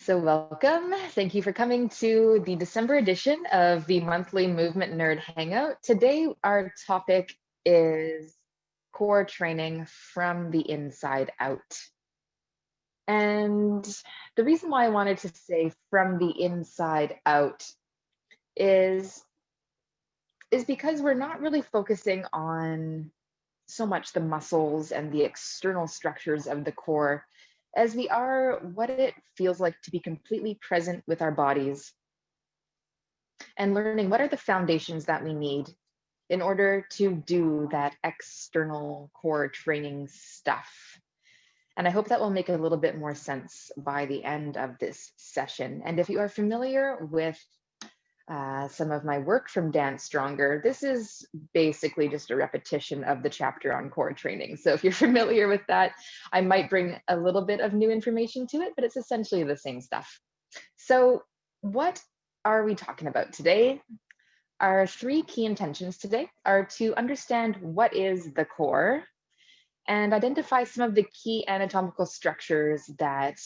So welcome. Thank you for coming to the December edition of the monthly Movement Nerd Hangout. Today, our topic is core training from the inside out. And the reason why I wanted to say from the inside out is, is because we're not really focusing on so much the muscles and the external structures of the core as we are what it feels like to be completely present with our bodies and learning what are the foundations that we need in order to do that external core training stuff. And I hope that will make a little bit more sense by the end of this session. And if you are familiar with some of my work from Dance Stronger, this is basically just a repetition of the chapter on core training. So if you're familiar with that, I might bring a little bit of new information to it, but it's essentially the same stuff. So what are we talking about today? Our three key intentions today are to understand what is the core and identify some of the key anatomical structures that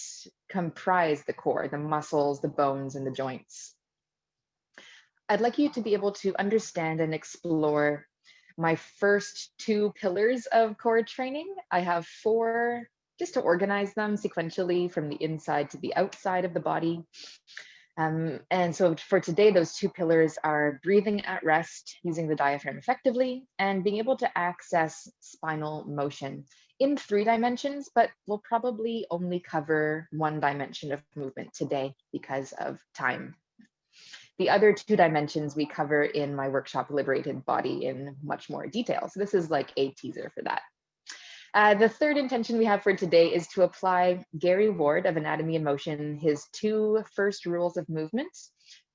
comprise the core, the muscles, the bones, and the joints. I'd like you to be able to understand and explore my first two pillars of core training. I have four, just to organize them sequentially from the inside to the outside of the body. And so for today, those two pillars are breathing at rest, using the diaphragm effectively, and being able to access spinal motion in 3 dimensions, but we'll probably only cover 1 dimension of movement today because of time. The other 2 dimensions we cover in my workshop, Liberated Body, in much more detail. So this is like a teaser for that. The third intention we have for today is to apply Gary Ward of Anatomy and Motion, his 2 first rules of movement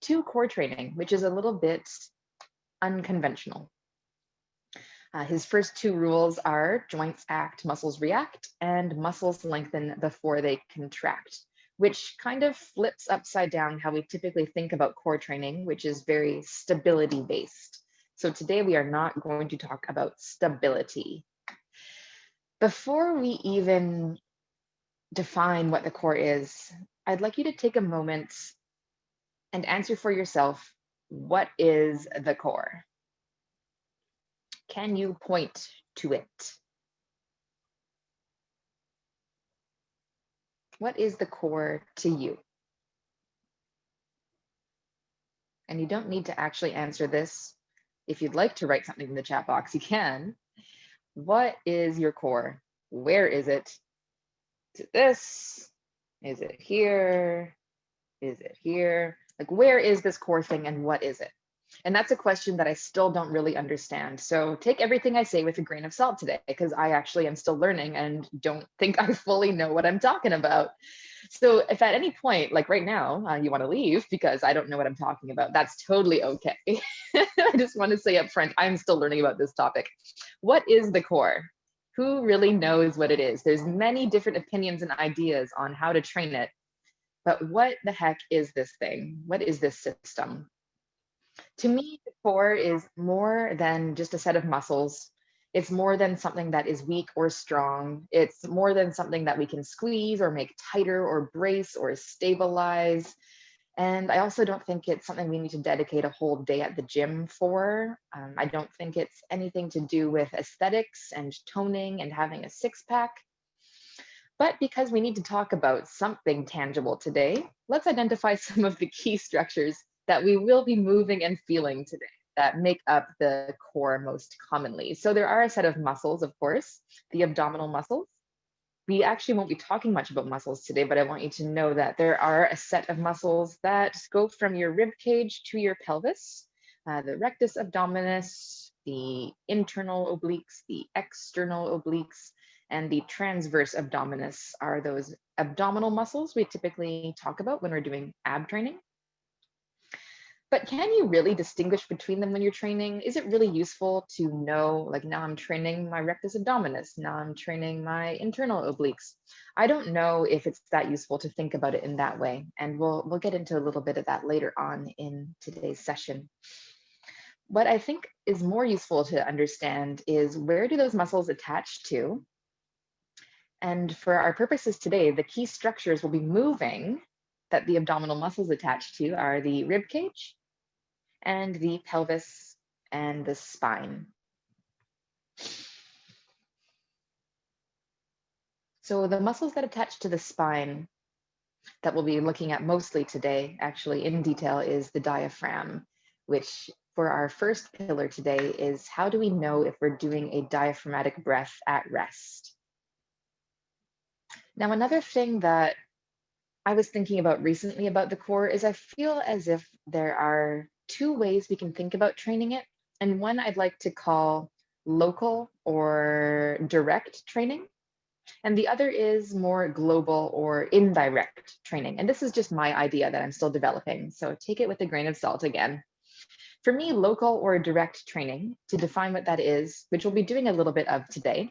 to core training, which is a little bit unconventional. His first 2 rules are joints act, muscles react, and muscles lengthen before they contract, which kind of flips upside down how we typically think about core training, which is very stability based. So today we are not going to talk about stability. Before we even define what the core is, I'd like you to take a moment and answer for yourself, what is the core? Can you point to it? What is the core to you? And you don't need to actually answer this. If you'd like to write something in the chat box, you can. What is your core? Where is it? Is it this? Is it here? Is it here? Like, where is this core thing and what is it? And that's a question that I still don't really understand. So take everything I say with a grain of salt today, because I actually am still learning and don't think I fully know what I'm talking about. So if at any point, like right now, you want to leave because I don't know what I'm talking about, that's totally okay. I just want to say up front, I'm still learning about this topic. What is the core? Who really knows what it is? There's many different opinions and ideas on how to train it, but what the heck is this thing? What is this system? To me, the core is more than just a set of muscles. It's more than something that is weak or strong. It's more than something that we can squeeze or make tighter or brace or stabilize. And I also don't think it's something we need to dedicate a whole day at the gym for. I don't think it's anything to do with aesthetics and toning and having a 6-pack. But because we need to talk about something tangible today, let's identify some of the key structures that we will be moving and feeling today that make up the core most commonly. So there are a set of muscles, of course, the abdominal muscles. We actually won't be talking much about muscles today, but I want you to know that there are a set of muscles that go from your rib cage to your pelvis, the rectus abdominis, the internal obliques, the external obliques, and the transverse abdominis are those abdominal muscles we typically talk about when we're doing ab training. But can you really distinguish between them when you're training? Is it really useful to know, like, now I'm training my rectus abdominis, now I'm training my internal obliques? I don't know if it's that useful to think about it in that way. And we'll get into a little bit of that later on in today's session. What I think is more useful to understand is, where do those muscles attach to? And for our purposes today, the key structures we'll be moving that the abdominal muscles attached to are the rib cage and the pelvis and the spine. So the muscles that attach to the spine that we'll be looking at mostly today, actually in detail, is the diaphragm, which for our first pillar today is how do we know if we're doing a diaphragmatic breath at rest? Now, another thing that I was thinking about recently about the core is I feel as if there are two ways we can think about training it. And one I'd like to call local or direct training. And the other is more global or indirect training. And this is just my idea that I'm still developing. So take it with a grain of salt again. For me, local or direct training, to define what that is, which we'll be doing a little bit of today,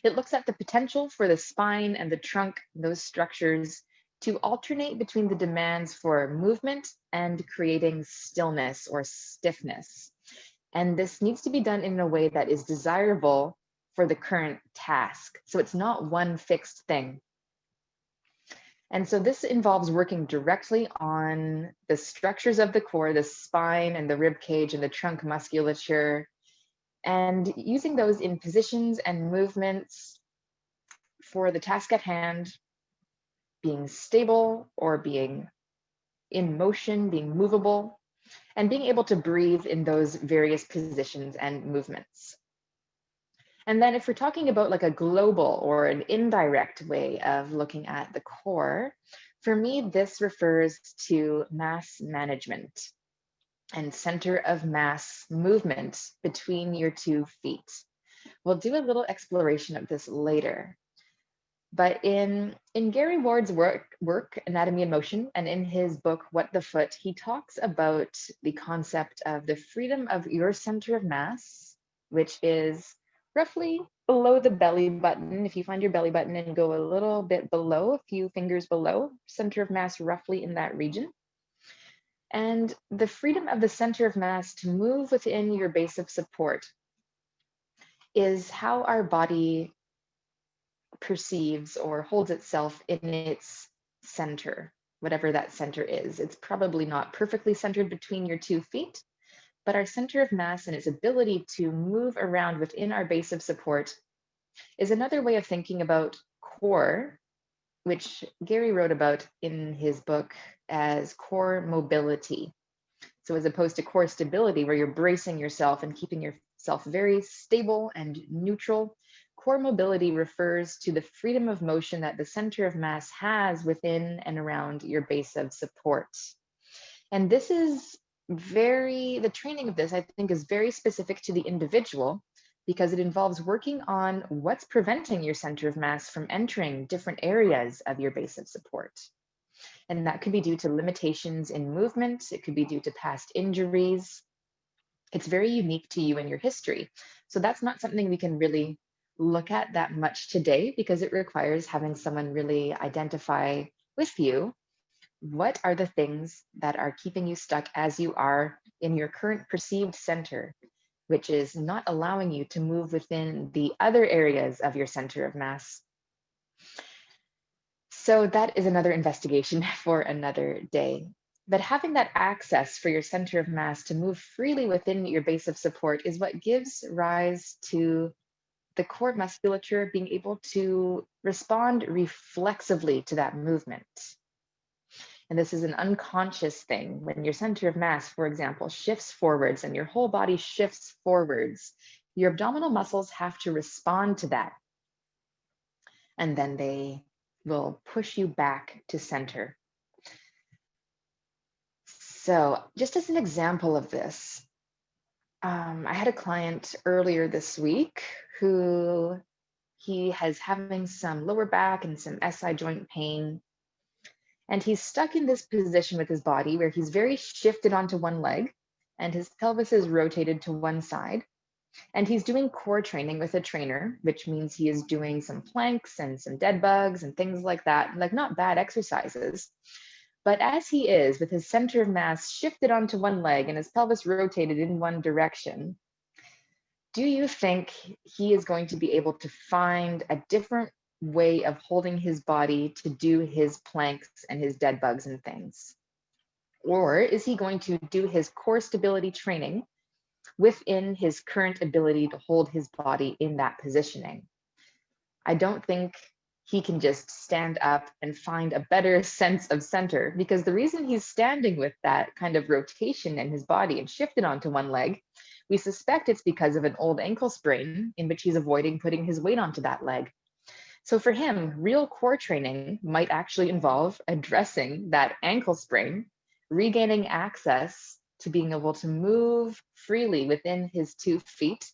it looks at the potential for the spine and the trunk, those structures, to alternate between the demands for movement and creating stillness or stiffness. And this needs to be done in a way that is desirable for the current task. So it's not one fixed thing. And so this involves working directly on the structures of the core, the spine and the rib cage and the trunk musculature, and using those in positions and movements for the task at hand, being stable or being in motion, being movable, and being able to breathe in those various positions and movements. And then if we're talking about like a global or an indirect way of looking at the core, for me, this refers to mass management and center of mass movement between your 2 feet. We'll do a little exploration of this later. But in Gary Ward's work, Anatomy and Motion, and in his book, What the Foot, he talks about the concept of the freedom of your center of mass, which is roughly below the belly button. If you find your belly button and go a little bit below, a few fingers below, center of mass roughly in that region. And the freedom of the center of mass to move within your base of support is how our body perceives or holds itself in its center, whatever that center is. It's probably not perfectly centered between your 2 feet, but our center of mass and its ability to move around within our base of support is another way of thinking about core, which Gary wrote about in his book as core mobility. So as opposed to core stability, where you're bracing yourself and keeping yourself very stable and neutral, core mobility refers to the freedom of motion that the center of mass has within and around your base of support. And this is the training of this, I think, is very specific to the individual because it involves working on what's preventing your center of mass from entering different areas of your base of support. And that could be due to limitations in movement. It could be due to past injuries. It's very unique to you and your history. So that's not something we can really look at that much today because it requires having someone really identify with you what are the things that are keeping you stuck as you are in your current perceived center, which is not allowing you to move within the other areas of your center of mass. So that is another investigation for another day. But having that access for your center of mass to move freely within your base of support is what gives rise to the core musculature being able to respond reflexively to that movement. And this is an unconscious thing. When your center of mass, for example, shifts forwards and your whole body shifts forwards, your abdominal muscles have to respond to that. And then they will push you back to center. So just as an example of this, I had a client earlier this week who he has having some lower back and some SI joint pain. And he's stuck in this position with his body where he's very shifted onto one leg and his pelvis is rotated to one side. And he's doing core training with a trainer, which means he is doing some planks and some dead bugs and things like that, like not bad exercises. But as he is with his center of mass shifted onto one leg and his pelvis rotated in one direction, do you think he is going to be able to find a different way of holding his body to do his planks and his dead bugs and things? Or is he going to do his core stability training within his current ability to hold his body in that positioning? I don't think he can just stand up and find a better sense of center, because the reason he's standing with that kind of rotation in his body and shifted onto one leg, we suspect it's because of an old ankle sprain in which he's avoiding putting his weight onto that leg. So for him, real core training might actually involve addressing that ankle sprain, regaining access to being able to move freely within his 2 feet,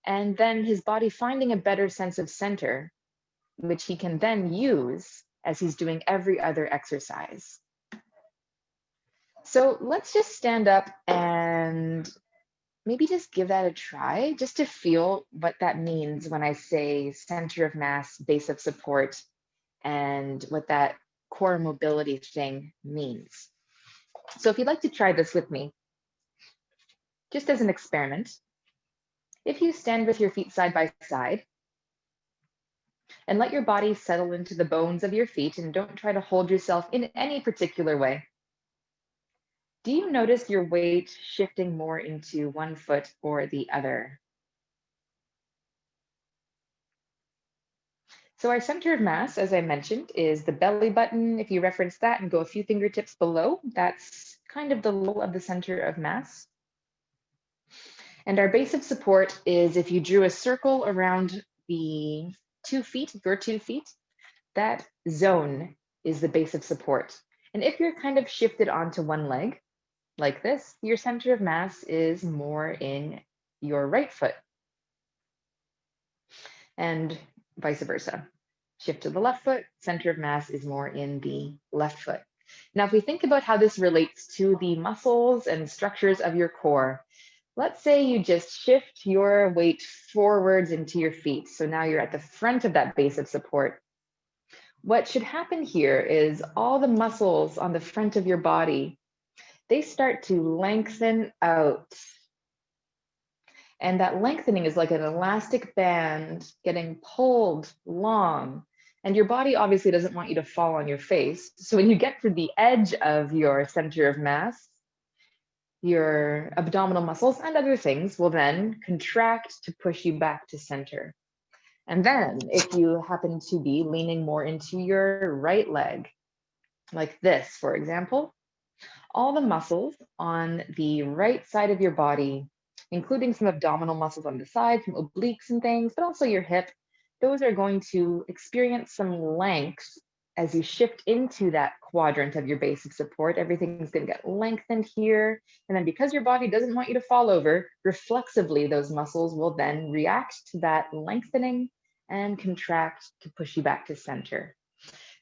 and then his body finding a better sense of center, which he can then use as he's doing every other exercise. So let's just stand up and maybe just give that a try, just to feel what that means when I say center of mass, base of support, and what that core mobility thing means. So if you'd like to try this with me, just as an experiment, if you stand with your feet side by side and let your body settle into the bones of your feet and don't try to hold yourself in any particular way, do you notice your weight shifting more into one foot or the other? So our center of mass, as I mentioned, is the belly button. If you reference that and go a few fingertips below, that's kind of the low of the center of mass. And our base of support is, if you drew a circle around the 2 feet, your 2 feet, that zone is the base of support. And if you're kind of shifted onto one leg, like this, your center of mass is more in your right foot, and vice versa. Shift to the left foot, center of mass is more in the left foot. Now, if we think about how this relates to the muscles and structures of your core, let's say you just shift your weight forwards into your feet. So now you're at the front of that base of support. What should happen here is all the muscles on the front of your body, they start to lengthen out. And that lengthening is like an elastic band getting pulled long. And your body obviously doesn't want you to fall on your face. So when you get to the edge of your center of mass, your abdominal muscles and other things will then contract to push you back to center. And then if you happen to be leaning more into your right leg, like this, for example, all the muscles on the right side of your body, including some abdominal muscles on the side, some obliques and things, but also your hip, those are going to experience some length as you shift into that quadrant of your base of support. Everything's going to get lengthened here. And then because your body doesn't want you to fall over, reflexively, those muscles will then react to that lengthening and contract to push you back to center.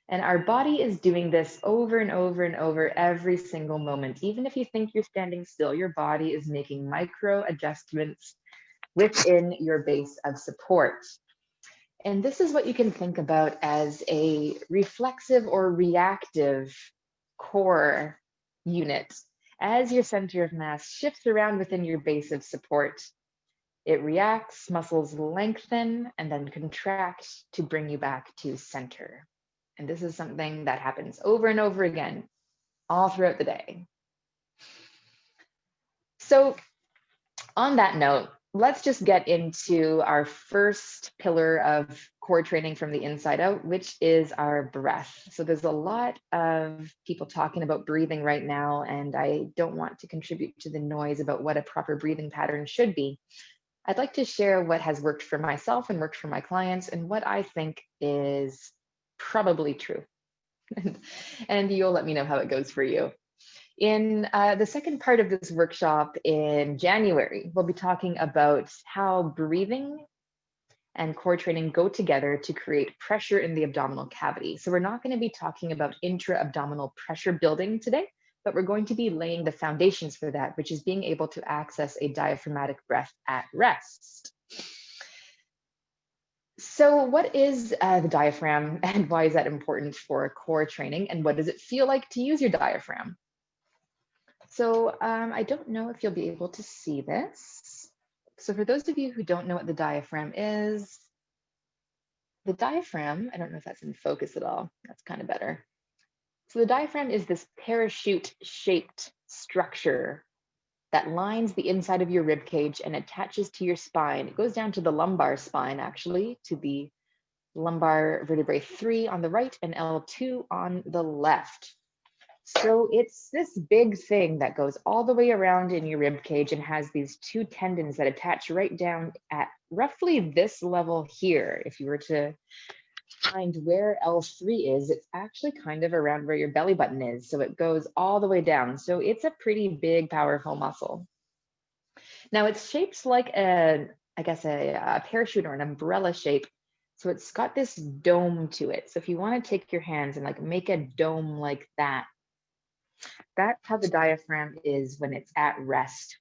And our body is doing this over and over and over every single moment. Even if you think you're standing still, your body is making micro adjustments within your base of support. And this is what you can think about as a reflexive or reactive core unit. As your center of mass shifts around within your base of support, it reacts, muscles lengthen, and then contract to bring you back to center. And this is something that happens over and over again, all throughout the day. So on that note, let's just get into our first pillar of core training from the inside out, which is our breath. So there's a lot of people talking about breathing right now, and I don't want to contribute to the noise about what a proper breathing pattern should be. I'd like to share what has worked for myself and worked for my clients and what I think is probably true. And you'll let me know how it goes for you. In the second part of this workshop in January, we'll be talking about how breathing and core training go together to create pressure in the abdominal cavity. So we're not going to be talking about intra-abdominal pressure building today, but we're going to be laying the foundations for that, which is being able to access a diaphragmatic breath at rest. So what is the diaphragm, and why is that important for core training, and what does it feel like to use your diaphragm? So I don't know if you'll be able to see this. So for those of you who don't know what the diaphragm is, the diaphragm, I don't know if that's in focus at all. That's kind of better. So the diaphragm is this parachute-shaped structure that lines the inside of your rib cage and attaches to your spine. It goes down to the lumbar spine, actually, to the lumbar vertebrae 3 on the right and L2 on the left. So it's this big thing that goes all the way around in your rib cage and has these two tendons that attach right down at roughly this level here. If you were to find where L3 is, it's actually kind of around where your belly button is. So it goes all the way down. So it's a pretty big, powerful muscle. Now it's shaped like I guess a parachute or an umbrella shape. So it's got this dome to it. So if you want to take your hands and like make a dome like that, that's how the diaphragm is when it's at rest.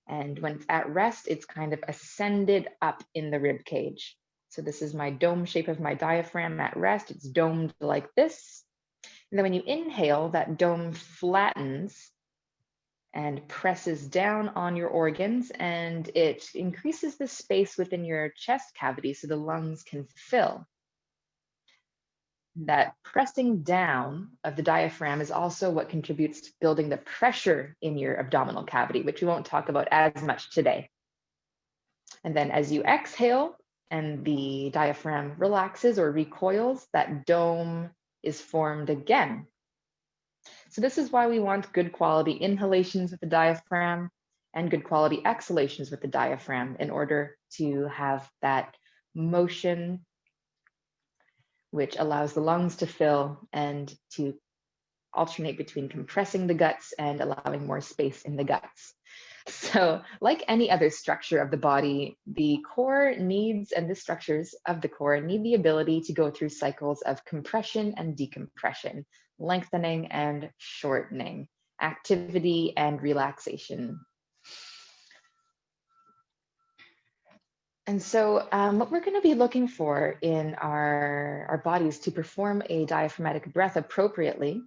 And when it's at rest, it's kind of ascended up in the rib cage. So this is my dome shape of my diaphragm at rest. It's domed like this. And then when you inhale, that dome flattens and presses down on your organs, and it increases the space within your chest cavity so the lungs can fill. That pressing down of the diaphragm is also what contributes to building the pressure in your abdominal cavity, which we won't talk about as much today. And then as you exhale and the diaphragm relaxes or recoils, that dome is formed again. So this is why we want good quality inhalations with the diaphragm and good quality exhalations with the diaphragm in order to have that motion which allows the lungs to fill and to alternate between compressing the guts and allowing more space in the guts. So like any other structure of the body, the core needs, and the structures of the core need the ability to go through cycles of compression and decompression, lengthening and shortening, activity and relaxation. And so what we're going to be looking for in our bodies to perform a diaphragmatic breath appropriately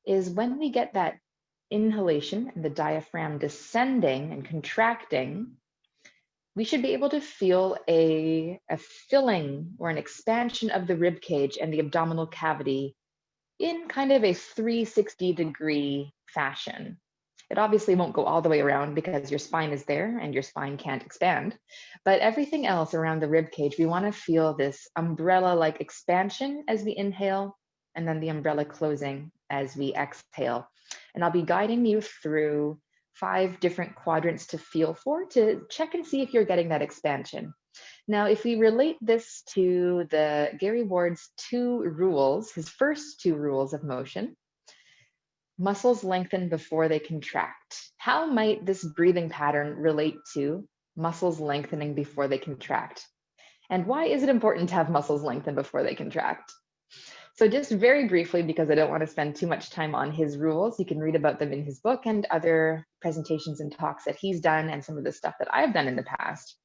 is when we get that inhalation and the diaphragm descending and contracting, we should be able to feel a filling or an expansion of the rib cage and the abdominal cavity in kind of a 360-degree fashion. It obviously won't go all the way around because your spine is there and your spine can't expand. But everything else around the rib cage, we want to feel this umbrella-like expansion as we inhale, and then the umbrella closing as we exhale. And I'll be guiding you through 5 different quadrants to feel for, to check and see if you're getting that expansion. Now, if we relate this to Gary Ward's 2 rules, his first 2 rules of motion, muscles lengthen before they contract. How might this breathing pattern relate to muscles lengthening before they contract? And why is it important to have muscles lengthen before they contract? So just very briefly, because I don't want to spend too much time on his rules, you can read about them in his book and other presentations and talks that he's done and some of the stuff that I've done in the past,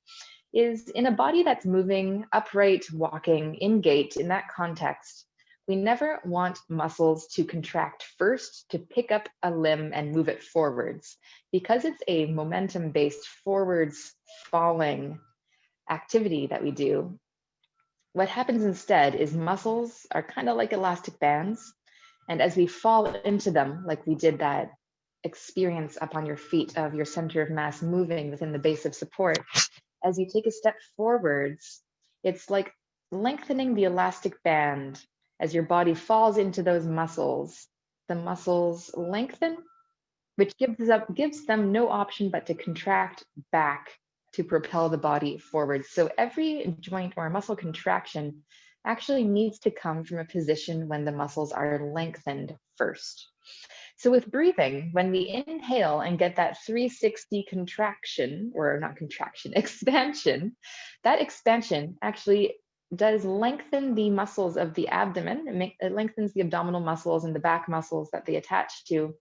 is in a body that's moving, upright, walking, in gait, in that context, we never want muscles to contract first to pick up a limb and move it forwards. Because it's a momentum-based forwards falling activity that we do, what happens instead is muscles are kind of like elastic bands. And as we fall into them, like we did that experience up on your feet of your center of mass moving within the base of support, as you take a step forwards, it's like lengthening the elastic band. As your body falls into those muscles, the muscles lengthen, which gives them no option but to contract back to propel the body forward. So every joint or muscle contraction actually needs to come from a position when the muscles are lengthened first. So with breathing, when we inhale and get that 360 contraction, or not contraction, expansion, that expansion actually does lengthen the muscles of the abdomen. It lengthens the abdominal muscles and the back muscles that they attach to,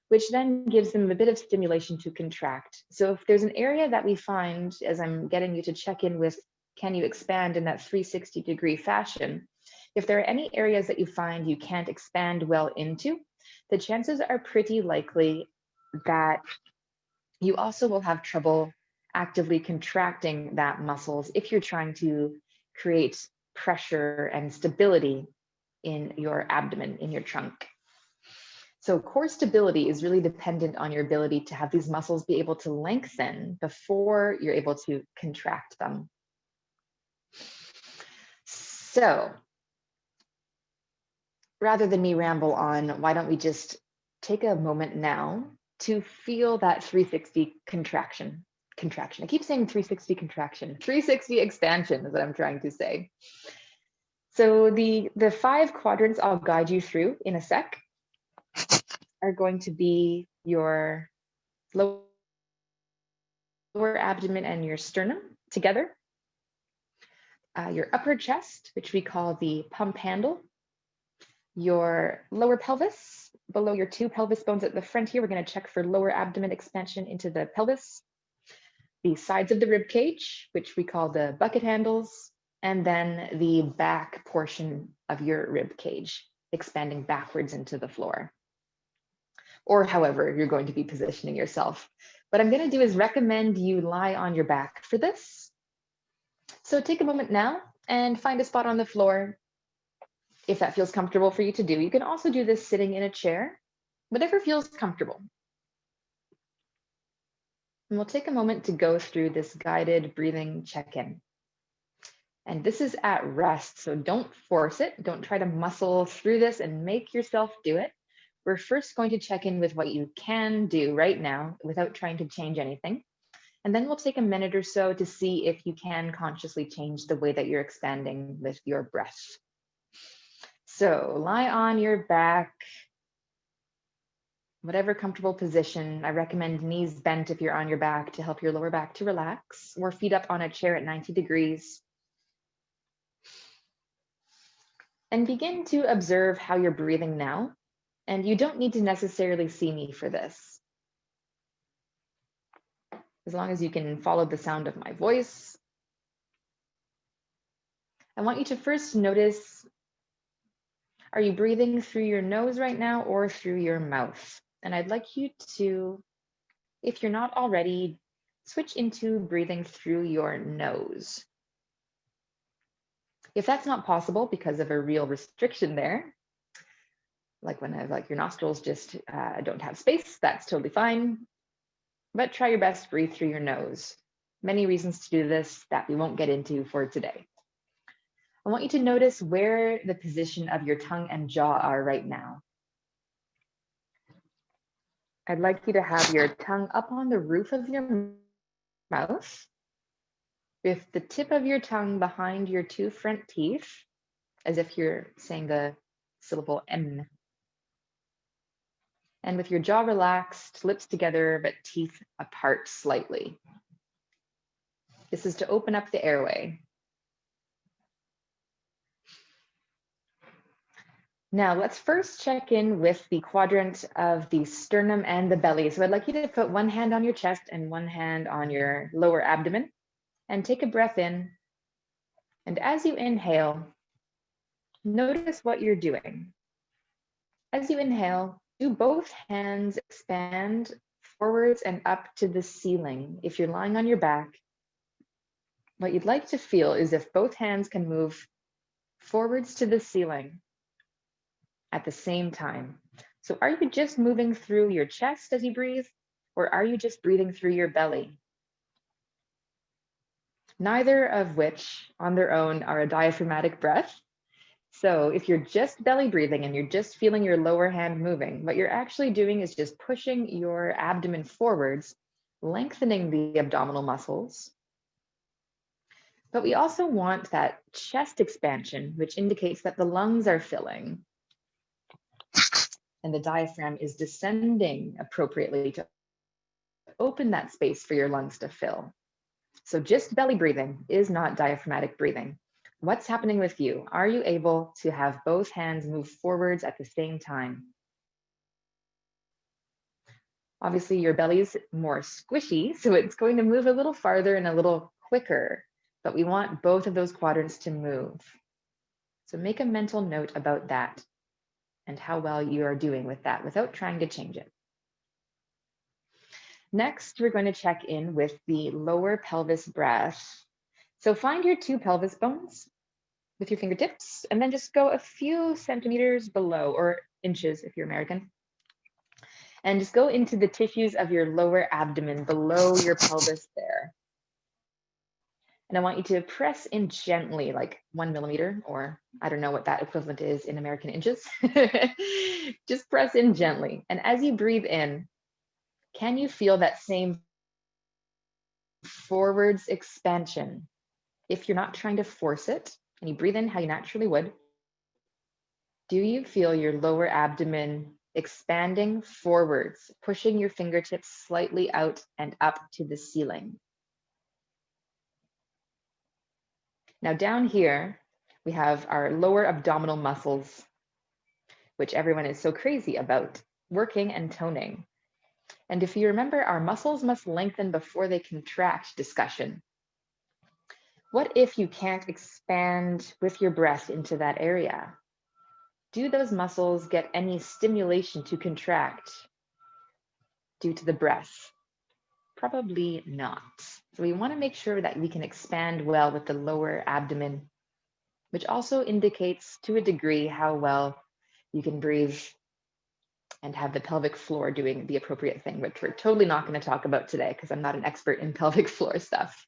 which then gives them a bit of stimulation to contract. So if there's an area that we find, as I'm getting you to check in with, can you expand in that 360-degree fashion? If there are any areas that you find you can't expand well into, the chances are pretty likely that you also will have trouble actively contracting that muscles if you're trying to create pressure and stability in your abdomen, in your trunk. So core stability is really dependent on your ability to have these muscles be able to lengthen before you're able to contract them. So rather than me ramble on, why don't we just take a moment now to feel that 360 contraction. I keep saying 360 contraction. 360 expansion is what I'm trying to say. So the 5 quadrants I'll guide you through in a sec are going to be your lower abdomen and your sternum together, your upper chest, which we call the pump handle, your lower pelvis, below your 2 pelvis bones at the front here. We're going to check for lower abdomen expansion into the pelvis, the sides of the rib cage, which we call the bucket handles, and then the back portion of your rib cage, expanding backwards into the floor, or however you're going to be positioning yourself. What I'm going to do is recommend you lie on your back for this. So take a moment now and find a spot on the floor if that feels comfortable for you to do. You can also do this sitting in a chair, whatever feels comfortable. And we'll take a moment to go through this guided breathing check-in. And this is at rest, so don't force it. Don't try to muscle through this and make yourself do it. We're first going to check in with what you can do right now without trying to change anything. And then we'll take a minute or so to see if you can consciously change the way that you're expanding with your breath. So lie on your back, whatever comfortable position. I recommend knees bent if you're on your back to help your lower back to relax, or feet up on a chair at 90 degrees. And begin to observe how you're breathing now. And you don't need to necessarily see me for this. As long as you can follow the sound of my voice. I want you to first notice, are you breathing through your nose right now or through your mouth? And I'd like you to, if you're not already, switch into breathing through your nose. If that's not possible because of a real restriction there, like when your nostrils just don't have space, that's totally fine. But try your best to breathe through your nose. Many reasons to do this that we won't get into for today. I want you to notice where the position of your tongue and jaw are right now. I'd like you to have your tongue up on the roof of your mouth, with the tip of your tongue behind your 2 front teeth, as if you're saying the syllable M. And with your jaw relaxed, lips together, but teeth apart slightly. This is to open up the airway. Now let's first check in with the quadrant of the sternum and the belly. So I'd like you to put one hand on your chest and one hand on your lower abdomen and take a breath in. And as you inhale, notice what you're doing. As you inhale, do both hands expand forwards and up to the ceiling. If you're lying on your back, what you'd like to feel is if both hands can move forwards to the ceiling at the same time. So are you just moving through your chest as you breathe, or are you just breathing through your belly? Neither of which on their own are a diaphragmatic breath. So if you're just belly breathing and you're just feeling your lower hand moving, what you're actually doing is just pushing your abdomen forwards, lengthening the abdominal muscles. But we also want that chest expansion, which indicates that the lungs are filling and the diaphragm is descending appropriately to open that space for your lungs to fill. So just belly breathing is not diaphragmatic breathing. What's happening with you? Are you able to have both hands move forwards at the same time? Obviously, your belly is more squishy, so it's going to move a little farther and a little quicker, but we want both of those quadrants to move. So make a mental note about that and how well you are doing with that without trying to change it. Next, we're going to check in with the lower pelvis breath. So find your 2 pelvis bones with your fingertips, and then just go a few centimeters below, or inches if you're American. And just go into the tissues of your lower abdomen, below your pelvis there. And I want you to press in gently, like 1 millimeter, or I don't know what that equivalent is in American inches. Just press in gently. And as you breathe in, can you feel that same forwards expansion? If you're not trying to force it, and you breathe in how you naturally would, do you feel your lower abdomen expanding forwards, pushing your fingertips slightly out and up to the ceiling? Now down here, we have our lower abdominal muscles, which everyone is so crazy about working and toning. And if you remember, our muscles must lengthen before they contract discussion. What if you can't expand with your breath into that area? Do those muscles get any stimulation to contract due to the breath? Probably not. So we want to make sure that we can expand well with the lower abdomen, which also indicates to a degree how well you can breathe and have the pelvic floor doing the appropriate thing, which we're totally not going to talk about today because I'm not an expert in pelvic floor stuff.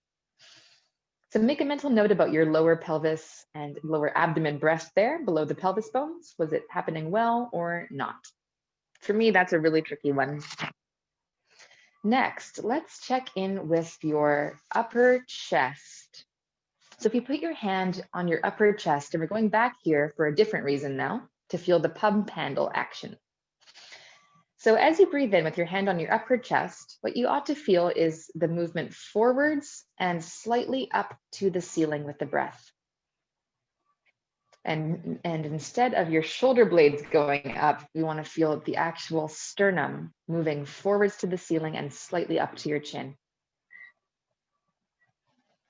So make a mental note about your lower pelvis and lower abdomen breath there below the pelvis bones. Was it happening well or not? For me, that's a really tricky one. Next, let's check in with your upper chest. So if you put your hand on your upper chest, and we're going back here for a different reason now, to feel the pump handle action. So as you breathe in with your hand on your upper chest, what you ought to feel is the movement forwards and slightly up to the ceiling with the breath. And instead of your shoulder blades going up, we want to feel the actual sternum moving forwards to the ceiling and slightly up to your chin.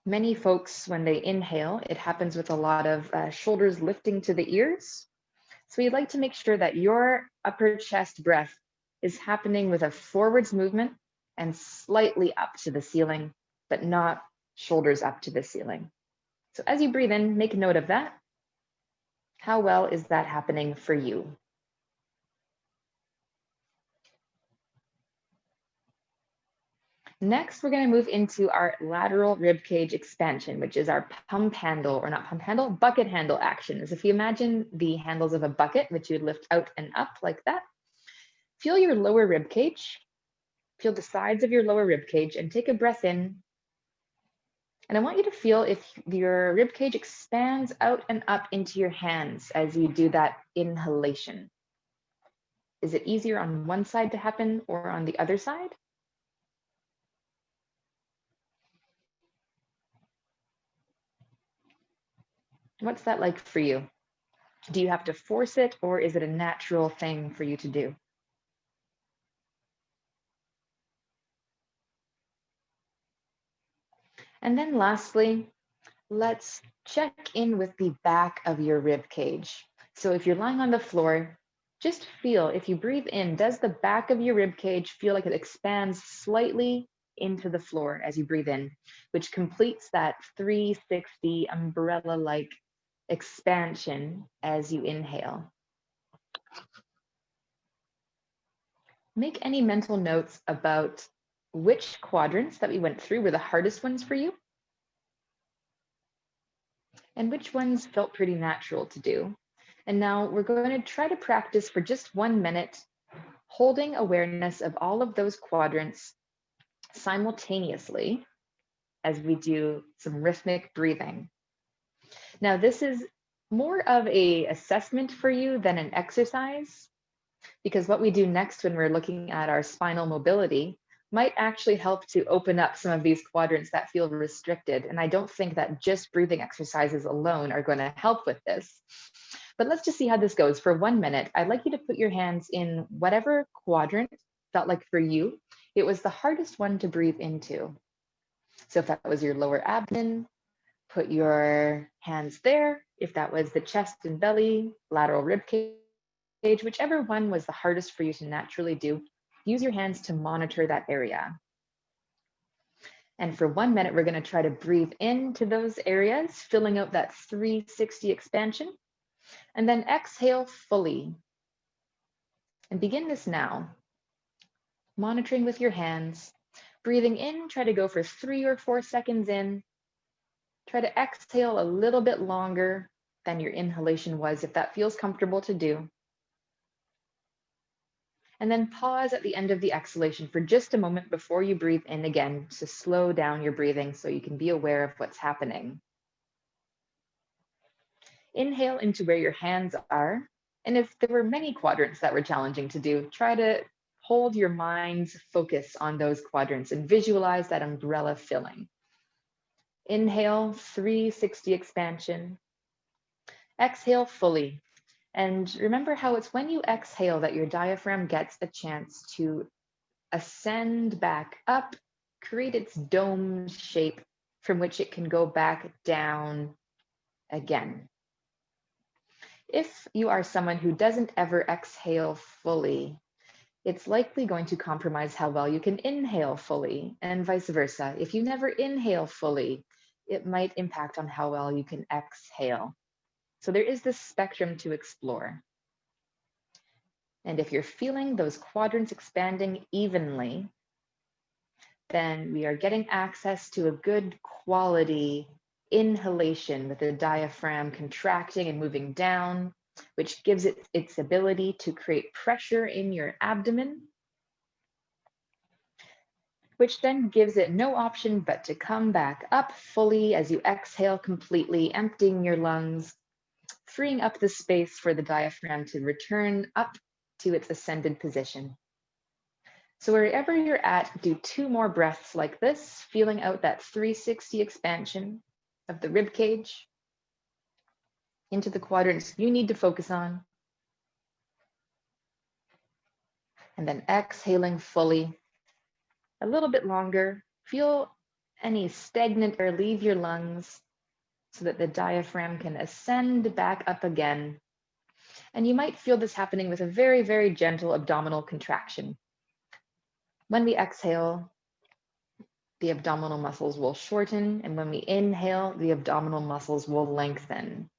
Many folks, when they inhale, it happens with a lot of shoulders lifting to the ears. So you'd like to make sure that your upper chest breath is happening with a forwards movement and slightly up to the ceiling, but not shoulders up to the ceiling. So as you breathe in, make note of that. How well is that happening for you? Next, we're going to move into our lateral rib cage expansion, which is our pump handle, or not pump handle, bucket handle action. As if you imagine the handles of a bucket, which you would lift out and up like that. Feel your lower rib cage. Feel the sides of your lower rib cage and take a breath in. And I want you to feel if your rib cage expands out and up into your hands as you do that inhalation. Is it easier on one side to happen or on the other side? What's that like for you? Do you have to force it, or is it a natural thing for you to do? And then lastly, let's check in with the back of your rib cage. So if you're lying on the floor, just feel, if you breathe in, does the back of your rib cage feel like it expands slightly into the floor as you breathe in, which completes that 360 umbrella-like expansion as you inhale? Make any mental notes about which quadrants that we went through were the hardest ones for you, and which ones felt pretty natural to do. And now we're going to try to practice for just 1 minute, holding awareness of all of those quadrants simultaneously as we do some rhythmic breathing. Now, this is more of an assessment for you than an exercise, because what we do next when we're looking at our spinal mobility might actually help to open up some of these quadrants that feel restricted. And I don't think that just breathing exercises alone are going to help with this. But let's just see how this goes. For 1 minute, I'd like you to put your hands in whatever quadrant felt like for you it was the hardest one to breathe into. So if that was your lower abdomen, put your hands there. If that was the chest and belly, lateral rib cage, whichever one was the hardest for you to naturally do, use your hands to monitor that area. And for 1 minute, we're going to try to breathe into those areas, filling out that 360 expansion. And then exhale fully. And begin this now. Monitoring with your hands. Breathing in, try to go for 3 or 4 seconds in. Try to exhale a little bit longer than your inhalation was, if that feels comfortable to do. And then pause at the end of the exhalation for just a moment before you breathe in again to slow down your breathing so you can be aware of what's happening. Inhale into where your hands are. And if there were many quadrants that were challenging to do, try to hold your mind's focus on those quadrants and visualize that umbrella filling. Inhale, 360 expansion. Exhale fully. And remember how it's when you exhale that your diaphragm gets a chance to ascend back up, create its dome shape from which it can go back down again. If you are someone who doesn't ever exhale fully, it's likely going to compromise how well you can inhale fully, and vice versa. If you never inhale fully, it might impact on how well you can exhale. So there is this spectrum to explore. And if you're feeling those quadrants expanding evenly, then we are getting access to a good quality inhalation with the diaphragm contracting and moving down, which gives it its ability to create pressure in your abdomen, which then gives it no option but to come back up fully as you exhale completely, emptying your lungs, freeing up the space for the diaphragm to return up to its ascended position. So wherever you're at, do 2 more breaths like this, feeling out that 360 expansion of the rib cage into the quadrants you need to focus on. And then exhaling fully, a little bit longer. Feel any stagnant air leave your lungs so that the diaphragm can ascend back up again. And you might feel this happening with a very, very gentle abdominal contraction. When we exhale, the abdominal muscles will shorten, and when we inhale, the abdominal muscles will lengthen.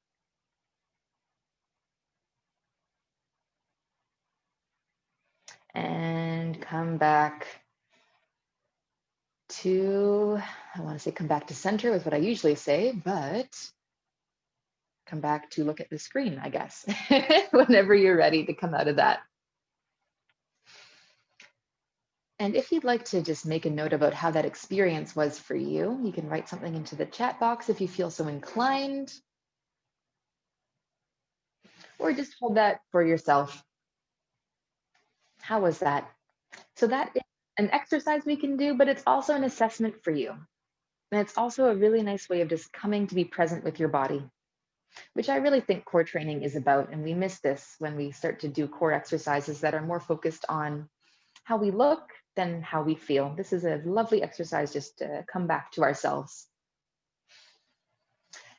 And come back to, I want to say come back to center with what I usually say, but come back to look at the screen, I guess, whenever you're ready to come out of that. And if you'd like to just make a note about how that experience was for you, you can write something into the chat box if you feel so inclined, or just hold that for yourself. How was that? So that is an exercise we can do, but it's also an assessment for you. And it's also a really nice way of just coming to be present with your body, which I really think core training is about. And we miss this when we start to do core exercises that are more focused on how we look than how we feel. This is a lovely exercise just to come back to ourselves.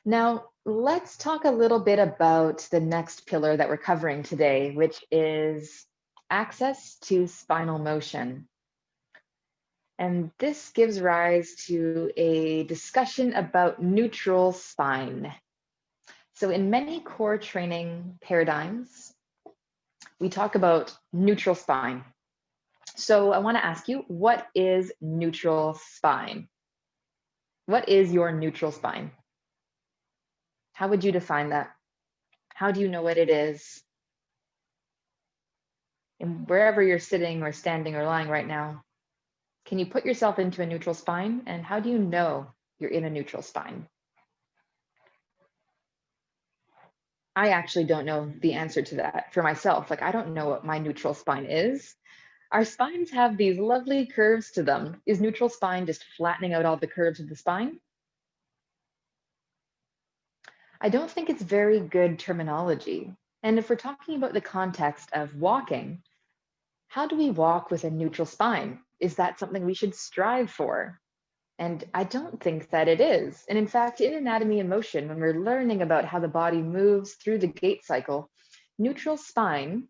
Now, let's talk a little bit about the next pillar that we're covering today, which is access to spinal motion. And this gives rise to a discussion about neutral spine. So in many core training paradigms, we talk about neutral spine. So I want to ask you, what is neutral spine? What is your neutral spine? How would you define that? How do you know what it is? And wherever you're sitting or standing or lying right now, can you put yourself into a neutral spine? And how do you know you're in a neutral spine? I actually don't know the answer to that for myself. Like, I don't know what my neutral spine is. Our spines have these lovely curves to them. Is neutral spine just flattening out all the curves of the spine? I don't think it's very good terminology. And if we're talking about the context of walking, how do we walk with a neutral spine? Is that something we should strive for? And I don't think that it is. And in fact, in Anatomy and Motion, when we're learning about how the body moves through the gait cycle, neutral spine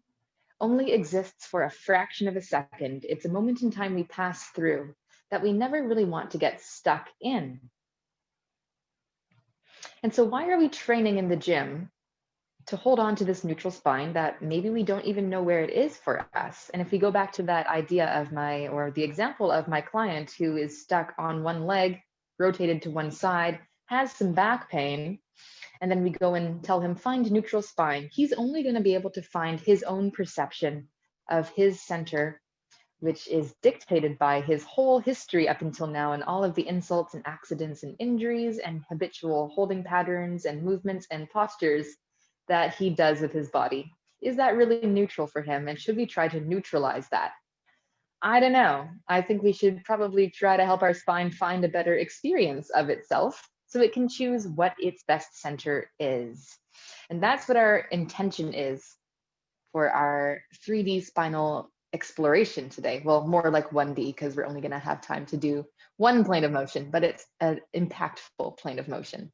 only exists for a fraction of a second. It's a moment in time we pass through. that we never really want to get stuck in. And so why are we training in the gym to hold on to this neutral spine that maybe we don't even know where it is for us? And if we go back to that idea of the example of my client who is stuck on one leg, rotated to one side, has some back pain, and then we go and tell him, find neutral spine, he's only going to be able to find his own perception of his center, which is dictated by his whole history up until now and all of the insults and accidents and injuries and habitual holding patterns and movements and postures that he does with his body. Is that really neutral for him? And should we try to neutralize that? I don't know. I think we should probably try to help our spine find a better experience of itself so it can choose what its best center is. And that's what our intention is for our 3D spinal exploration today. Well, more like 1D, because we're only going to have time to do one plane of motion, but it's an impactful plane of motion.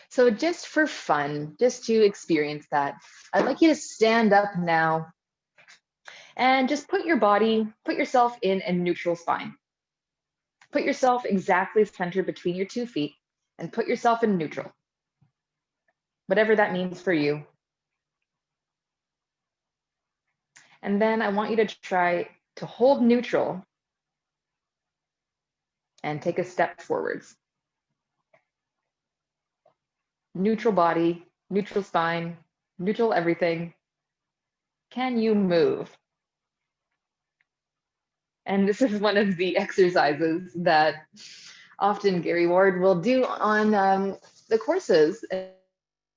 So just for fun, just to experience that, I'd like you to stand up now and just put yourself in a neutral spine. Put yourself exactly centered between your 2 feet and put yourself in neutral, whatever that means for you. And then I want you to try to hold neutral and take a step forwards. Neutral body, neutral spine, neutral everything. Can you move? And this is one of the exercises that often Gary Ward will do on the courses,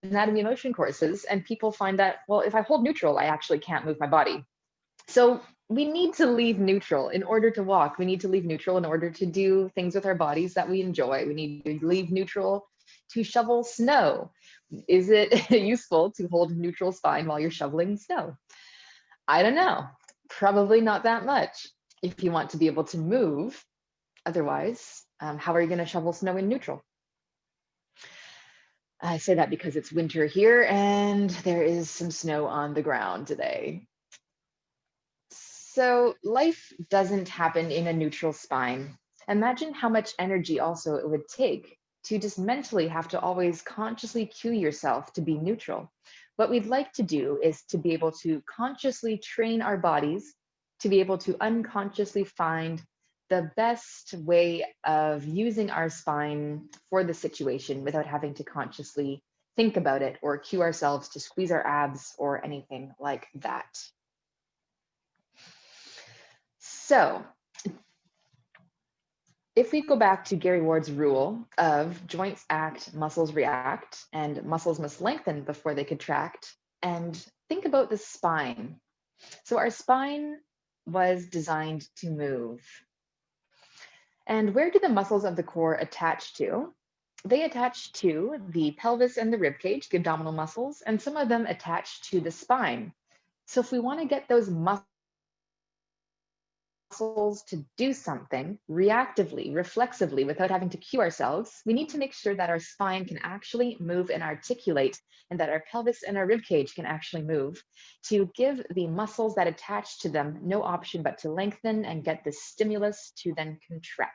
anatomy and motion courses, and people find that, well, if I hold neutral, I actually can't move my body. So we need to leave neutral in order to walk. We need to leave neutral in order to do things with our bodies that we enjoy. We need to leave neutral to shovel snow. Is it useful to hold neutral spine while you're shoveling snow? I don't know. Probably not that much if you want to be able to move. Otherwise, how are you going to shovel snow in neutral? I say that because it's winter here and there is some snow on the ground today. So life doesn't happen in a neutral spine. Imagine how much energy also it would take to just mentally have to always consciously cue yourself to be neutral. What we'd like to do is to be able to consciously train our bodies to be able to unconsciously find the best way of using our spine for the situation without having to consciously think about it or cue ourselves to squeeze our abs or anything like that. So if we go back to Gary Ward's rule of joints act, muscles react, and muscles must lengthen before they contract, and think about the spine. So our spine was designed to move. And where do the muscles of the core attach to? They attach to the pelvis and the rib cage, the abdominal muscles, and some of them attach to the spine. So if we want to get those muscles to do something reactively, reflexively, without having to cue ourselves, we need to make sure that our spine can actually move and articulate, and that our pelvis and our rib cage can actually move, to give the muscles that attach to them no option but to lengthen and get the stimulus to then contract.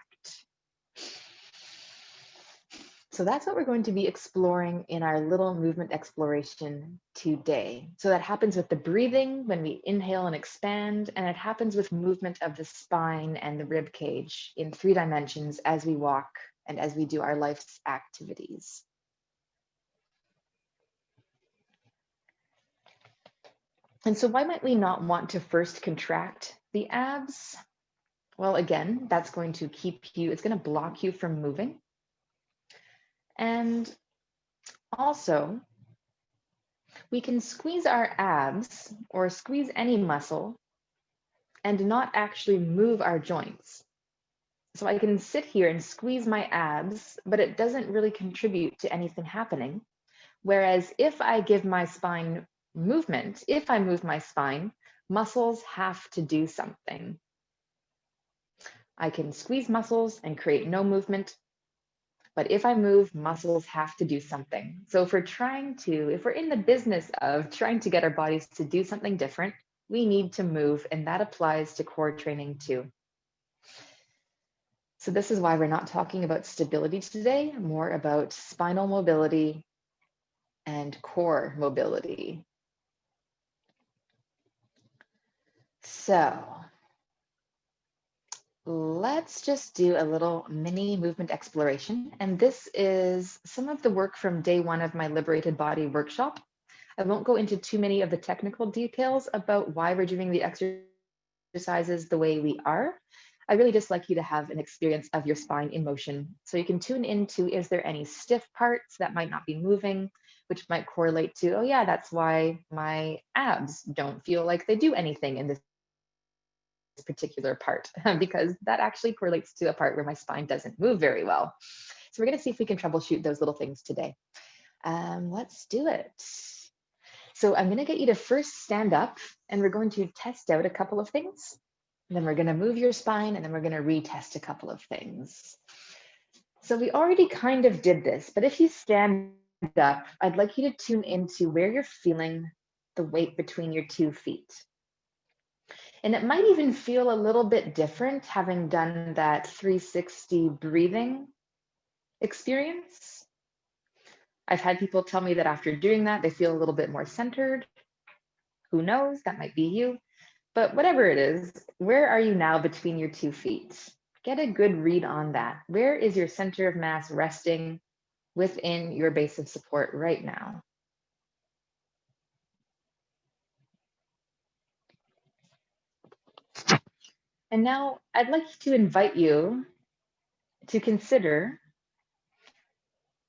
So that's what we're going to be exploring in our little movement exploration today. So that happens with the breathing when we inhale and expand, and it happens with movement of the spine and the rib cage in 3 dimensions as we walk and as we do our life's activities. And so why might we not want to first contract the abs? Well, again, that's going to keep you, it's going to block you from moving. And also, we can squeeze our abs or squeeze any muscle and not actually move our joints. So I can sit here and squeeze my abs, but it doesn't really contribute to anything happening. Whereas if I give my spine movement, if I move my spine, muscles have to do something. I can squeeze muscles and create no movement. But if I move, muscles have to do something. So if we're in the business of trying to get our bodies to do something different, we need to move, and that applies to core training too. So this is why we're not talking about stability today, more about spinal mobility and core mobility. So let's just do a little mini movement exploration. And this is some of the work from day one of my Liberated Body workshop. I won't go into too many of the technical details about why we're doing the exercises the way we are. I really just like you to have an experience of your spine in motion. So you can tune into, is there any stiff parts that might not be moving, which might correlate to, oh yeah, that's why my abs don't feel like they do anything in this particular part, because that actually correlates to a part where my spine doesn't move very well. So we're gonna see if we can troubleshoot those little things today. Let's do it. So I'm gonna get you to first stand up, and we're going to test out a couple of things. And then we're gonna move your spine, and then we're gonna retest a couple of things. So we already kind of did this, but if you stand up, I'd like you to tune into where you're feeling the weight between your 2 feet. And it might even feel a little bit different having done that 360 breathing experience. I've had people tell me that after doing that, they feel a little bit more centered. Who knows? That might be you. But whatever it is, where are you now between your 2 feet? Get a good read on that. Where is your center of mass resting within your base of support right now? And now I'd like to invite you to consider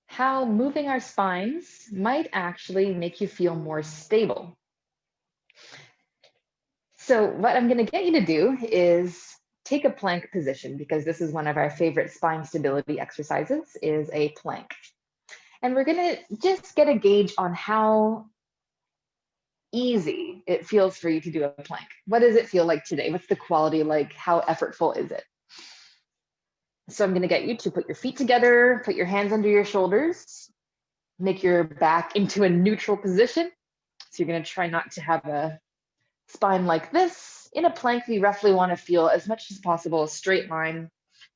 how moving our spines might actually make you feel more stable. So what I'm going to get you to do is take a plank position, because this is one of our favorite spine stability exercises, is a plank. And we're going to just get a gauge on how easy it feels for you to do a plank. What does it feel like today? What's the quality like? How effortful is it? So I'm going to get you to put your feet together, put your hands under your shoulders, make your back into a neutral position. So you're going to try not to have a spine like this. In a plank, we roughly want to feel as much as possible a straight line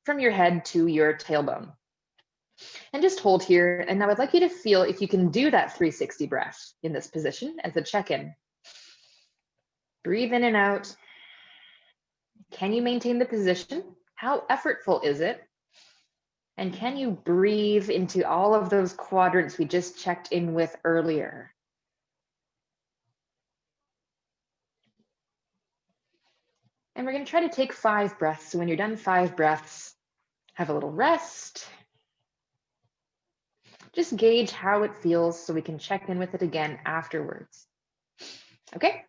from your head to your tailbone. And just hold here. And now I'd like you to feel if you can do that 360 breath in this position as a check-in. Breathe in and out. Can you maintain the position? How effortful is it? And can you breathe into all of those quadrants we just checked in with earlier? And we're going to try to take 5 breaths. So when you're done 5 breaths, have a little rest. Just gauge how it feels so we can check in with it again afterwards. Okay?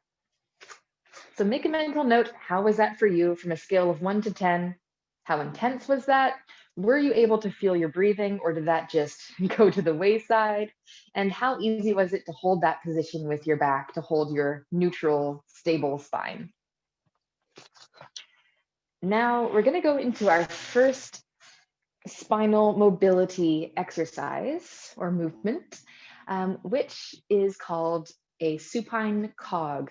So make a mental note. How was that for you from a scale of 1 to 10? How intense was that? Were you able to feel your breathing, or did that just go to the wayside? And how easy was it to hold that position with your back, to hold your neutral, stable spine? Now we're going to go into our first spinal mobility exercise or movement, which is called a supine cog.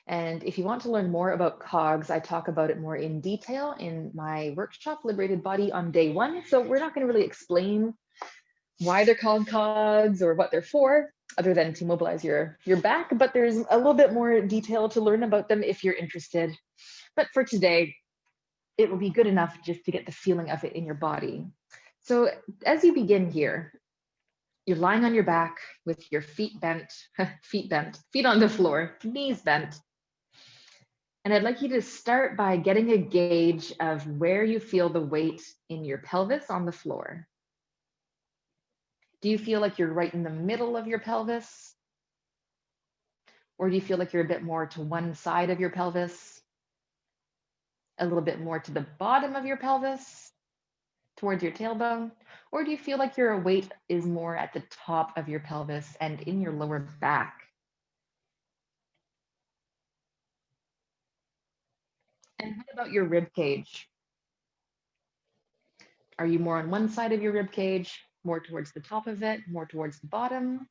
And if you want to learn more about cogs, I talk about it more in detail in my workshop, Liberated Body, on day 1. So we're not going to really explain why they're called cogs or what they're for, other than to mobilize your back. But there's a little bit more detail to learn about them if you're interested. But for today, it will be good enough just to get the feeling of it in your body. So as you begin here, you're lying on your back with your feet bent, feet on the floor, knees bent. And I'd like you to start by getting a gauge of where you feel the weight in your pelvis on the floor. Do you feel like you're right in the middle of your pelvis? Or do you feel like you're a bit more to one side of your pelvis? A little bit more to the bottom of your pelvis, towards your tailbone? Or do you feel like your weight is more at the top of your pelvis and in your lower back? And what about your rib cage? Are you more on one side of your rib cage, more towards the top of it, more towards the bottom?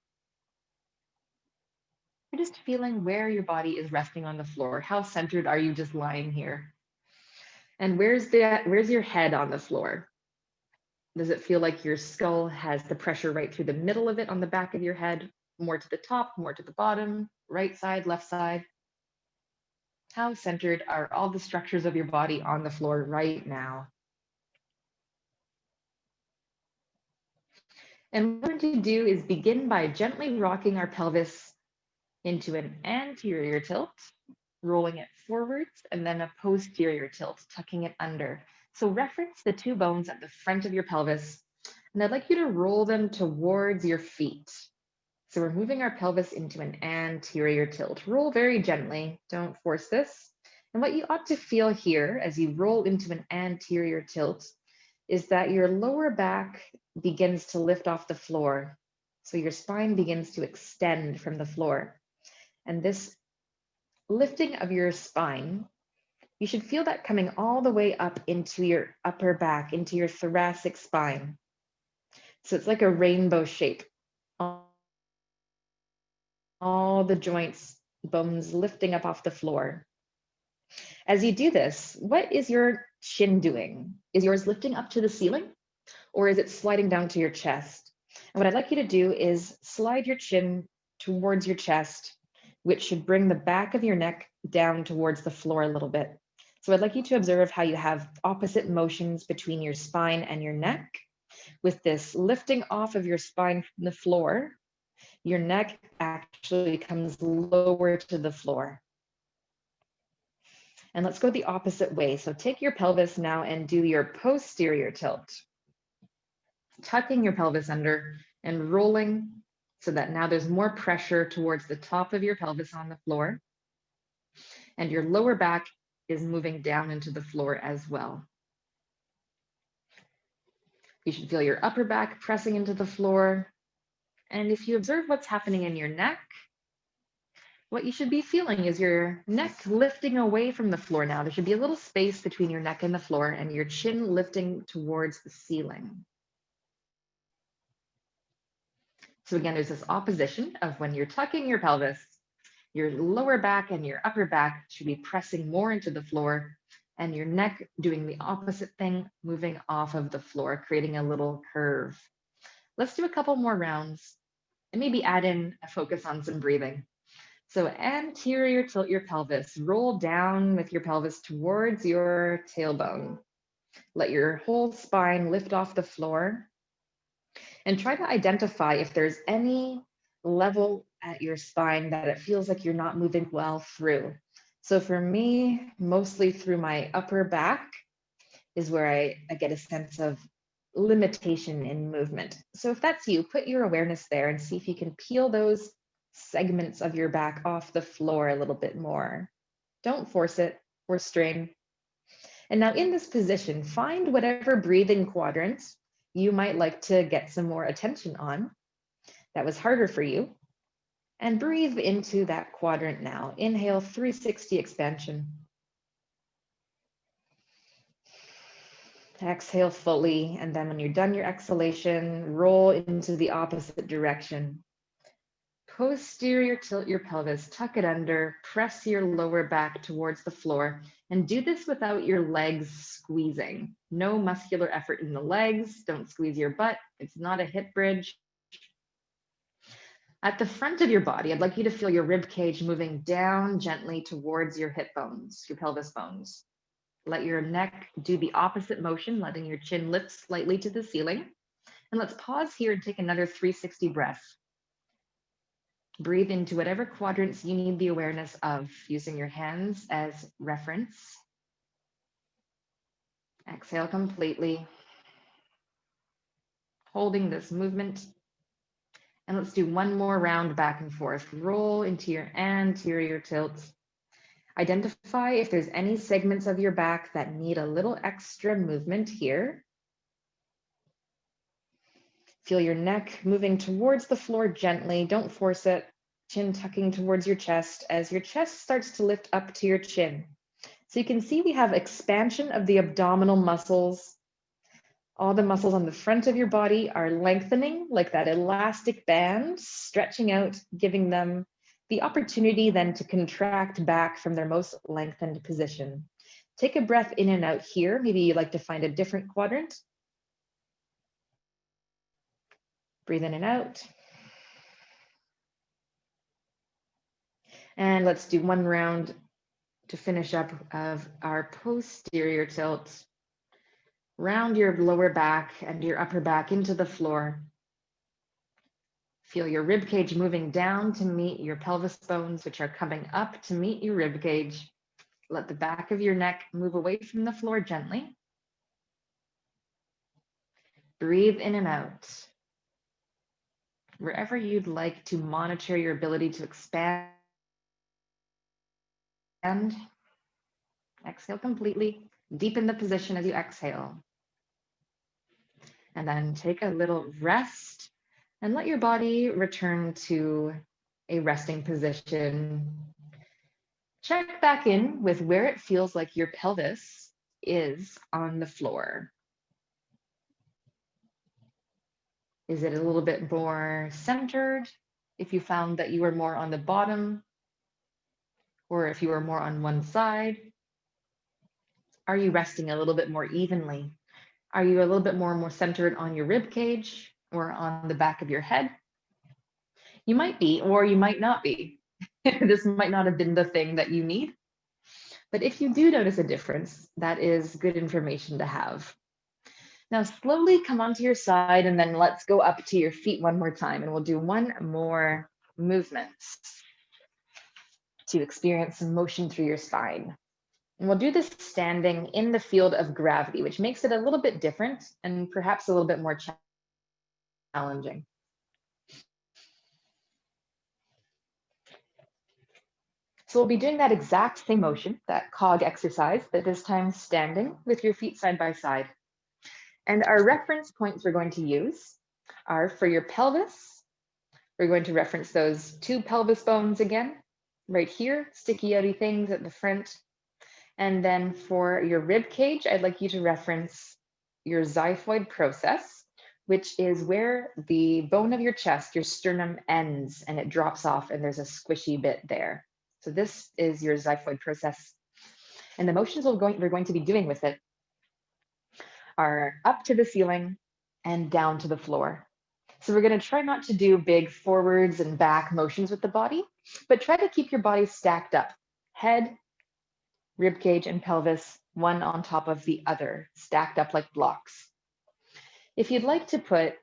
You're just feeling where your body is resting on the floor. How centered are you just lying here? And where's your head on the floor? Does it feel like your skull has the pressure right through the middle of it on the back of your head, more to the top, more to the bottom, right side, left side? How centered are all the structures of your body on the floor right now? And what we're going to do is begin by gently rocking our pelvis into an anterior tilt, rolling it forwards, and then a posterior tilt, tucking it under. So reference the two bones at the front of your pelvis, and I'd like you to roll them towards your feet. So we're moving our pelvis into an anterior tilt. Roll very gently, don't force this. And what you ought to feel here as you roll into an anterior tilt is that your lower back begins to lift off the floor. So your spine begins to extend from the floor. And this lifting of your spine, you should feel that coming all the way up into your upper back, into your thoracic spine. So it's like a rainbow shape. All the joints, bones lifting up off the floor. As you do this, what is your chin doing? Is yours lifting up to the ceiling, or is it sliding down to your chest? And what I'd like you to do is slide your chin towards your chest, which should bring the back of your neck down towards the floor a little bit. So I'd like you to observe how you have opposite motions between your spine and your neck. With this lifting off of your spine from the floor, your neck actually comes lower to the floor. And let's go the opposite way. So take your pelvis now and do your posterior tilt, tucking your pelvis under and rolling so that now there's more pressure towards the top of your pelvis on the floor. And your lower back is moving down into the floor as well. You should feel your upper back pressing into the floor. And if you observe what's happening in your neck, what you should be feeling is your neck lifting away from the floor now. There should be a little space between your neck and the floor and your chin lifting towards the ceiling. So again, there's this opposition of when you're tucking your pelvis, your lower back and your upper back should be pressing more into the floor, and your neck doing the opposite thing, moving off of the floor, creating a little curve. Let's do a couple more rounds and maybe add in a focus on some breathing. So anterior tilt your pelvis, roll down with your pelvis towards your tailbone. Let your whole spine lift off the floor and try to identify if there's any level at your spine that it feels like you're not moving well through. So for me, mostly through my upper back is where I get a sense of limitation in movement. So if that's you, put your awareness there and see if you can peel those segments of your back off the floor a little bit more. Don't force it or strain. And now in this position, find whatever breathing quadrant you might like to get some more attention on that was harder for you, and breathe into that quadrant now. Inhale, 360 expansion. Exhale fully, and then when you're done your exhalation, roll into the opposite direction. Posterior tilt your pelvis, tuck it under, press your lower back towards the floor, and do this without your legs squeezing. No muscular effort in the legs, don't squeeze your butt, it's not a hip bridge. At the front of your body, I'd like you to feel your rib cage moving down gently towards your hip bones, your pelvis bones. Let your neck do the opposite motion, letting your chin lift slightly to the ceiling. And let's pause here and take another 360 breath. Breathe into whatever quadrants you need the awareness of, using your hands as reference. Exhale completely. Holding this movement. And let's do one more round back and forth. Roll into your anterior tilt. Identify if there's any segments of your back that need a little extra movement here. Feel your neck moving towards the floor gently. Don't force it. Chin tucking towards your chest as your chest starts to lift up to your chin. So you can see we have expansion of the abdominal muscles. All the muscles on the front of your body are lengthening like that elastic band, stretching out, giving them the opportunity then to contract back from their most lengthened position. Take a breath in and out here. Maybe you'd like to find a different quadrant. Breathe in and out. And let's do one round to finish up of our posterior tilt. Round your lower back and your upper back into the floor. Feel your rib cage moving down to meet your pelvis bones, which are coming up to meet your rib cage. Let the back of your neck move away from the floor gently. Breathe in and out. Wherever you'd like to monitor your ability to expand. Exhale completely. Deepen the position as you exhale. And then take a little rest and let your body return to a resting position. Check back in with where it feels like your pelvis is on the floor. Is it a little bit more centered? If you found that you were more on the bottom, or if you were more on one side, are you resting a little bit more evenly? Are you a little bit more centered on your rib cage or on the back of your head? You might be, or you might not be. This might not have been the thing that you need. But if you do notice a difference, that is good information to have. Now slowly come onto your side and then let's go up to your feet one more time and we'll do one more movement to experience some motion through your spine. And we'll do this standing in the field of gravity, which makes it a little bit different and perhaps a little bit more challenging. So we'll be doing that exact same motion, that cog exercise, but this time standing with your feet side by side. And our reference points we're going to use are for your pelvis. We're going to reference those two pelvis bones again, right here, sticky outy things at the front. And then for your rib cage, I'd like you to reference your xiphoid process, which is where the bone of your chest, your sternum ends and it drops off and there's a squishy bit there. So this is your xiphoid process. And the motions we're going to be doing with it are up to the ceiling and down to the floor. So we're going to try not to do big forwards and back motions with the body, but try to keep your body stacked up. Head, rib cage, and pelvis, one on top of the other, stacked up like blocks. If you'd like to put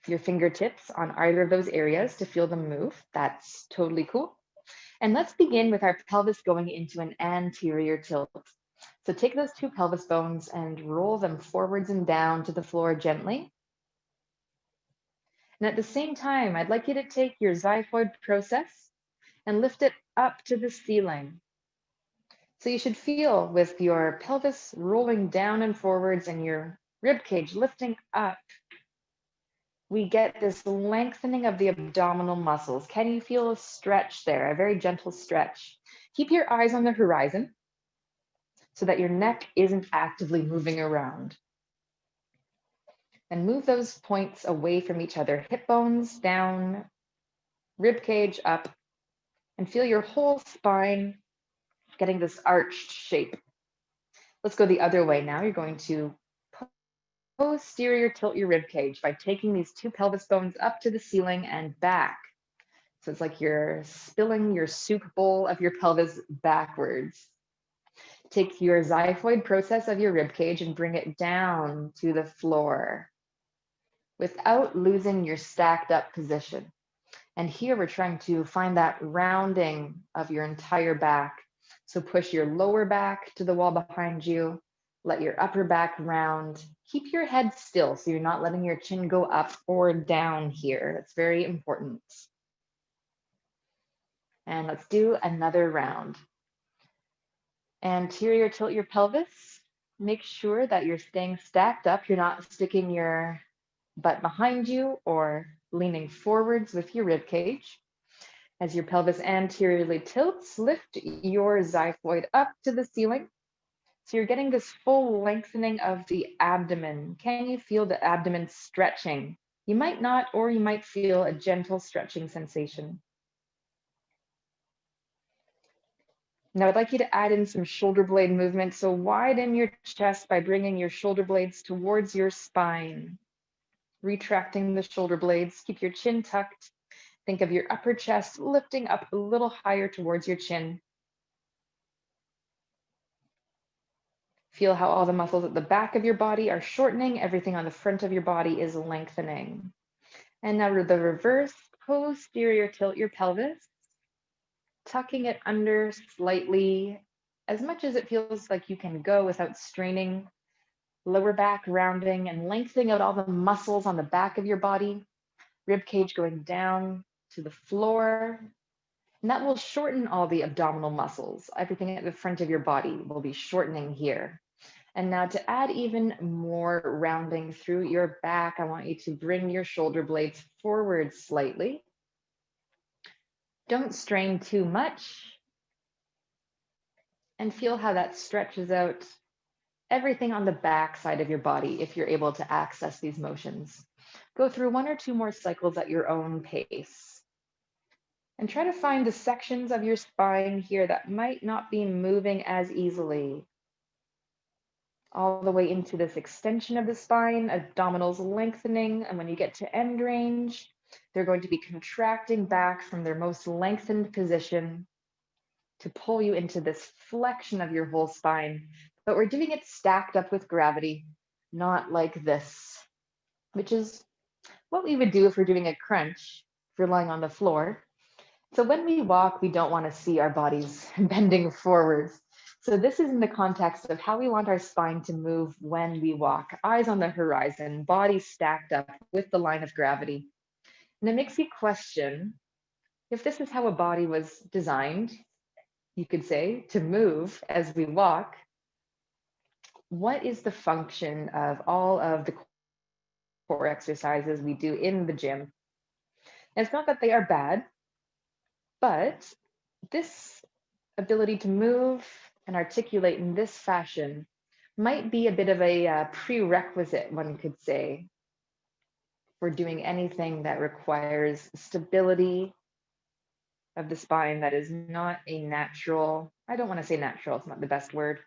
your fingertips on either of those areas to feel them move, that's totally cool. And let's begin with our pelvis going into an anterior tilt. So take those two pelvis bones and roll them forwards and down to the floor gently. And at the same time, I'd like you to take your xiphoid process and lift it up to the ceiling. So you should feel with your pelvis rolling down and forwards and your rib cage lifting up, we get this lengthening of the abdominal muscles. Can you feel a stretch there, a very gentle stretch? Keep your eyes on the horizon so that your neck isn't actively moving around. And move those points away from each other, hip bones down, rib cage up, and feel your whole spine getting this arched shape. Let's go the other way now. You're going to posterior tilt your rib cage by taking these two pelvis bones up to the ceiling and back. So it's like you're spilling your soup bowl of your pelvis backwards. Take your xiphoid process of your rib cage and bring it down to the floor without losing your stacked up position. And here we're trying to find that rounding of your entire back. So push your lower back to the wall behind you, let your upper back round. Keep your head still so you're not letting your chin go up or down here. That's very important. And let's do another round. Anterior tilt your pelvis. Make sure that you're staying stacked up. You're not sticking your butt behind you or leaning forwards with your rib cage. As your pelvis anteriorly tilts, lift your xiphoid up to the ceiling. So you're getting this full lengthening of the abdomen. Can you feel the abdomen stretching? You might not, or you might feel a gentle stretching sensation. Now I'd like you to add in some shoulder blade movement. So widen your chest by bringing your shoulder blades towards your spine. Retracting the shoulder blades, keep your chin tucked. Think of your upper chest lifting up a little higher towards your chin. Feel how all the muscles at the back of your body are shortening. Everything on the front of your body is lengthening. And now the reverse, posterior tilt your pelvis, tucking it under slightly, as much as it feels like you can go without straining. Lower back rounding and lengthening out all the muscles on the back of your body. Rib cage going down to the floor. And that will shorten all the abdominal muscles. Everything at the front of your body will be shortening here. And now to add even more rounding through your back, I want you to bring your shoulder blades forward slightly. Don't strain too much. And feel how that stretches out everything on the back side of your body if you're able to access these motions. Go through 1 or 2 more cycles at your own pace. And try to find the sections of your spine here that might not be moving as easily. All the way into this extension of the spine, abdominals lengthening, and when you get to end range, they're going to be contracting back from their most lengthened position to pull you into this flexion of your whole spine. But we're doing it stacked up with gravity, not like this, which is what we would do if we're doing a crunch, if you're lying on the floor. So when we walk, we don't want to see our bodies bending forwards. So this is in the context of how we want our spine to move when we walk. Eyes on the horizon, body stacked up with the line of gravity. And it makes you question if this is how a body was designed, you could say, to move as we walk. What is the function of all of the core exercises we do in the gym? And it's not that they are bad, but this ability to move and articulate in this fashion might be a bit of a prerequisite, one could say, for doing anything that requires stability of the spine that is not a natural, I don't want to say natural, it's not the best word,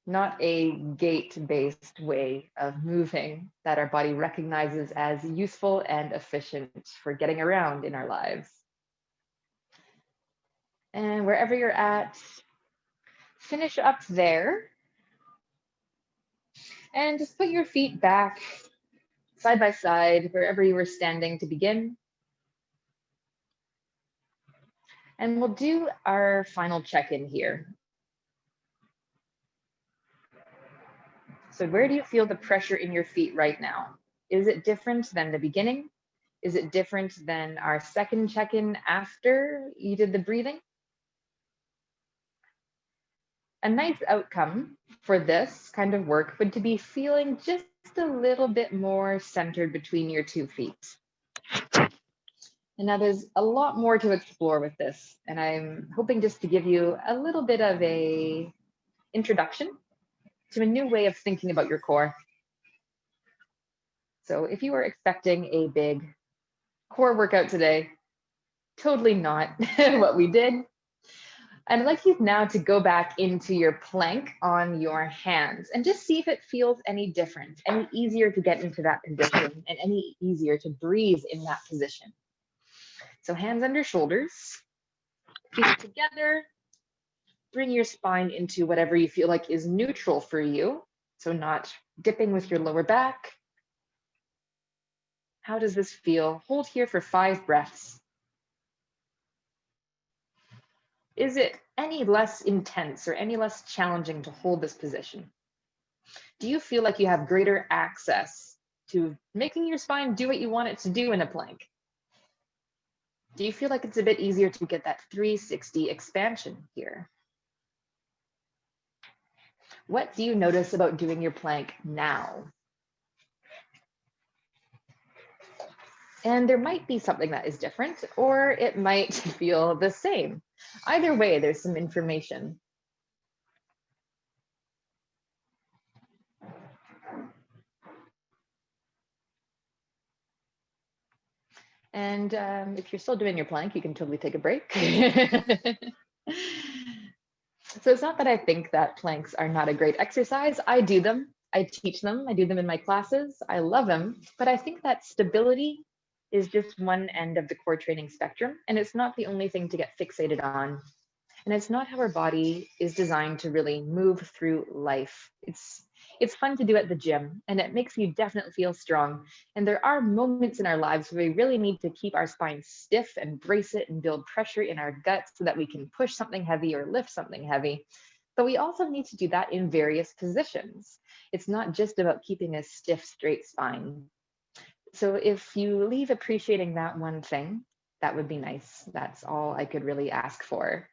not a gait-based way of moving that our body recognizes as useful and efficient for getting around in our lives. And wherever you're at, finish up there. And just put your feet back side by side, wherever you were standing to begin. And we'll do our final check-in here. So where do you feel the pressure in your feet right now? Is it different than the beginning? Is it different than our second check-in after you did the breathing? A nice outcome for this kind of work would to be feeling just a little bit more centered between your 2 feet. And now there's a lot more to explore with this, and I'm hoping just to give you a little bit of a introduction to a new way of thinking about your core. So if you were expecting a big core workout today, totally not what we did. I'd like you now to go back into your plank on your hands and just see if it feels any different, any easier to get into that position, and any easier to breathe in that position. So hands under shoulders, feet together, bring your spine into whatever you feel like is neutral for you. So not dipping with your lower back. How does this feel? Hold here for 5 breaths. Is it any less intense or any less challenging to hold this position? Do you feel like you have greater access to making your spine do what you want it to do in a plank? Do you feel like it's a bit easier to get that 360 expansion here? What do you notice about doing your plank now? And there might be something that is different, or it might feel the same. Either way, there's some information. And if you're still doing your plank, you can totally take a break. So it's not that I think that planks are not a great exercise. I do them. I teach them. I do them in my classes. I love them. But I think that stability is just one end of the core training spectrum. And it's not the only thing to get fixated on. And it's not how our body is designed to really move through life. It's fun to do at the gym, and it makes you definitely feel strong. And there are moments in our lives where we really need to keep our spine stiff and brace it and build pressure in our gut so that we can push something heavy or lift something heavy. But we also need to do that in various positions. It's not just about keeping a stiff, straight spine. So if you leave appreciating that one thing, that would be nice. That's all I could really ask for.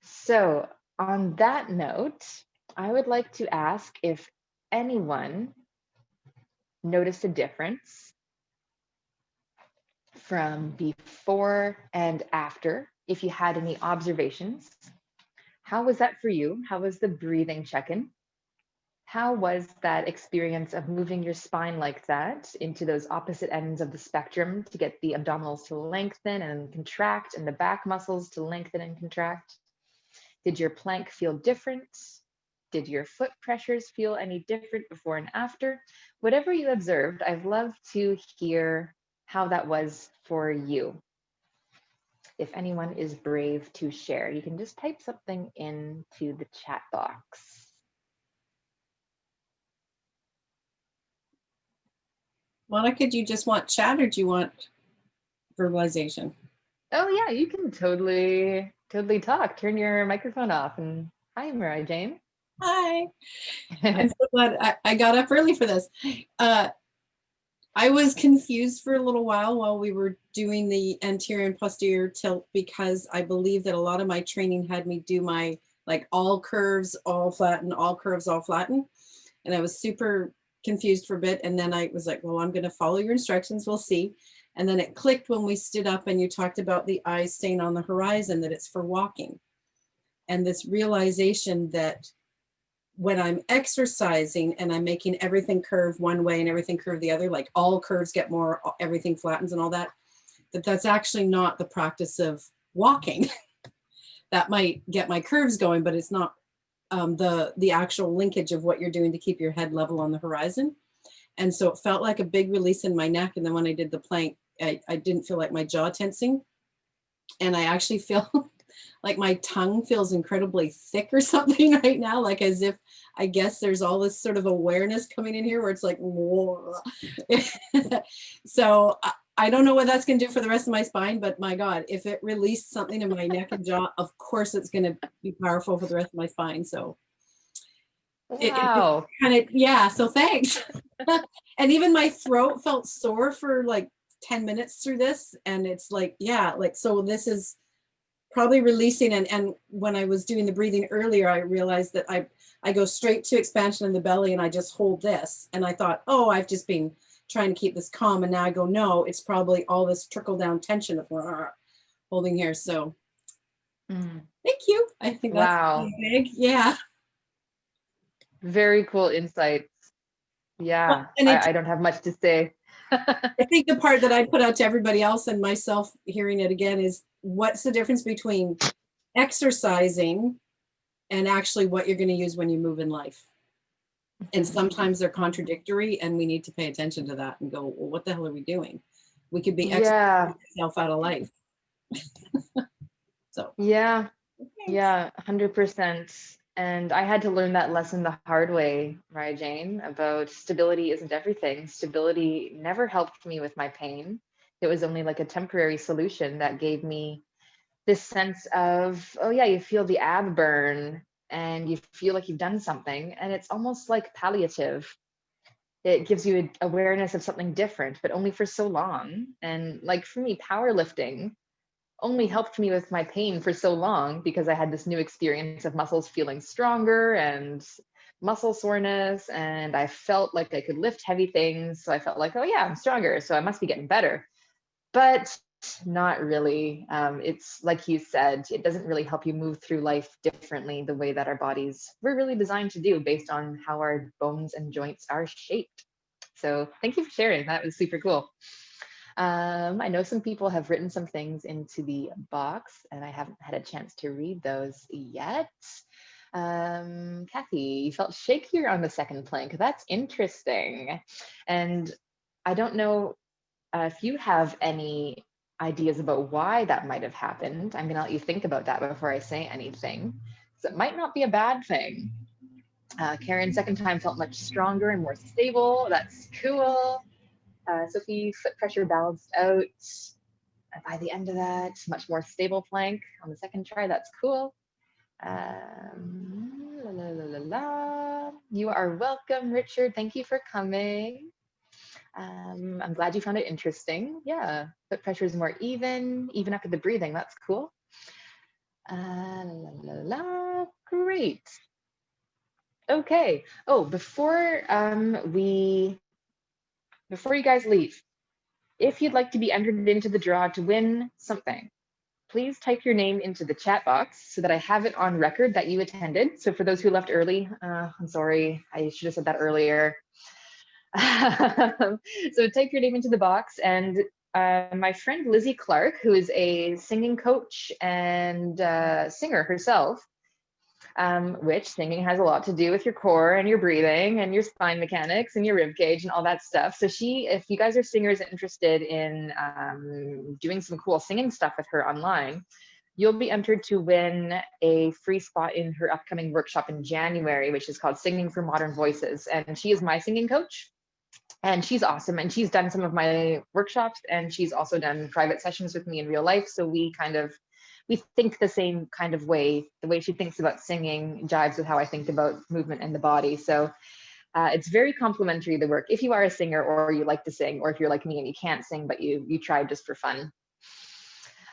So, on that note, I would like to ask if anyone noticed a difference from before and after, if you had any observations. How was that for you? How was the breathing check-in? How was that experience of moving your spine like that into those opposite ends of the spectrum to get the abdominals to lengthen and contract and the back muscles to lengthen and contract? Did your plank feel different? Did your foot pressures feel any different before and after? Whatever you observed, I'd love to hear how that was for you. If anyone is brave to share, you can just type something into the chat box. Monica, do you just want chat or do you want verbalization? Oh yeah, you can totally talk. Turn your microphone off. And hi, Mariah Jane. Hi. I'm so glad I got up early for this. I was confused for a little while we were doing the anterior and posterior tilt, because I believe that a lot of my training had me do my like all curves, all flatten, all curves, all flatten. And I was super confused for a bit. And then I was like, well, I'm going to follow your instructions. We'll see. And then it clicked when we stood up and you talked about the eyes staying on the horizon, that it's for walking. And this realization that when I'm exercising and I'm making everything curve one way and everything curve the other, like all curves get more, everything flattens and all that, that's actually not the practice of walking. That might get my curves going, but it's not the actual linkage of what you're doing to keep your head level on the horizon. And so it felt like a big release in my neck. And then when I did the plank, I didn't feel like my jaw tensing. And I actually feel like my tongue feels incredibly thick or something right now, like as if, I guess there's all this sort of awareness coming in here where it's like, whoa. So I don't know what that's going to do for the rest of my spine, but my God, if it released something in my neck and jaw, of course it's going to be powerful for the rest of my spine. So Wow. yeah, so thanks. And even my throat felt sore for like 10 minutes through this. And it's like, yeah, like, so this is probably releasing. And when I was doing the breathing earlier, I realized that I go straight to expansion in the belly and I just hold this. And I thought, oh, I've just been trying to keep this calm. And now I go, no, it's probably all this trickle down tension of holding here. So thank you. I think that's big. Yeah. Very cool insights. Yeah, And I don't have much to say. I think the part that I put out to everybody else and myself hearing it again is, what's the difference between exercising and actually what you're going to use when you move in life? And sometimes they're contradictory, and we need to pay attention to that and go, well, what the hell are we doing? We could be exercising ourselves out of life. So yeah, 100%. And I had to learn that lesson the hard way, right, Jane, about stability isn't everything. Stability never helped me with my pain. It was only like a temporary solution that gave me this sense of, oh yeah, you feel the ab burn and you feel like you've done something. And it's almost like palliative. It gives you an awareness of something different, but only for so long. And like for me, powerlifting only helped me with my pain for so long because I had this new experience of muscles feeling stronger and muscle soreness. And I felt like I could lift heavy things. So I felt like, oh yeah, I'm stronger. So I must be getting better. But not really. It's like you said, it doesn't really help you move through life differently the way that our bodies were really designed to do based on how our bones and joints are shaped. So thank you for sharing. That was super cool. I know some people have written some things into the box, and I haven't had a chance to read those yet. Kathy, you felt shakier on the second plank. That's interesting. And I don't know if you have any ideas about why that might have happened. I'm going to let you think about that before I say anything. So it might not be a bad thing. Karen, second time felt much stronger and more stable. That's cool. Sophie, foot pressure balanced out. By the end of that, much more stable plank on the second try. That's cool. La, la, la, la, la. You are welcome, Richard. Thank you for coming. I'm glad you found it interesting. Yeah, foot pressure is more even up with the breathing. That's cool. La, la, la, la. Great. Okay. Oh, before you guys leave, if you'd like to be entered into the draw to win something, please type your name into the chat box so that I have it on record that you attended. So for those who left early, I'm sorry, I should have said that earlier. So type your name into the box, and my friend Lizzie Clark, who is a singing coach and singer herself, which singing has a lot to do with your core and your breathing and your spine mechanics and your rib cage and all that stuff. So if you guys are singers interested in doing some cool singing stuff with her online, you'll be entered to win a free spot in her upcoming workshop in January, which is called Singing for Modern Voices. And she is my singing coach. And she's awesome. And she's done some of my workshops, and she's also done private sessions with me in real life. So we think the same kind of way. The way she thinks about singing jives with how I think about movement and the body. So it's very complementary, the work, if you are a singer or you like to sing, or if you're like me and you can't sing, but you try just for fun.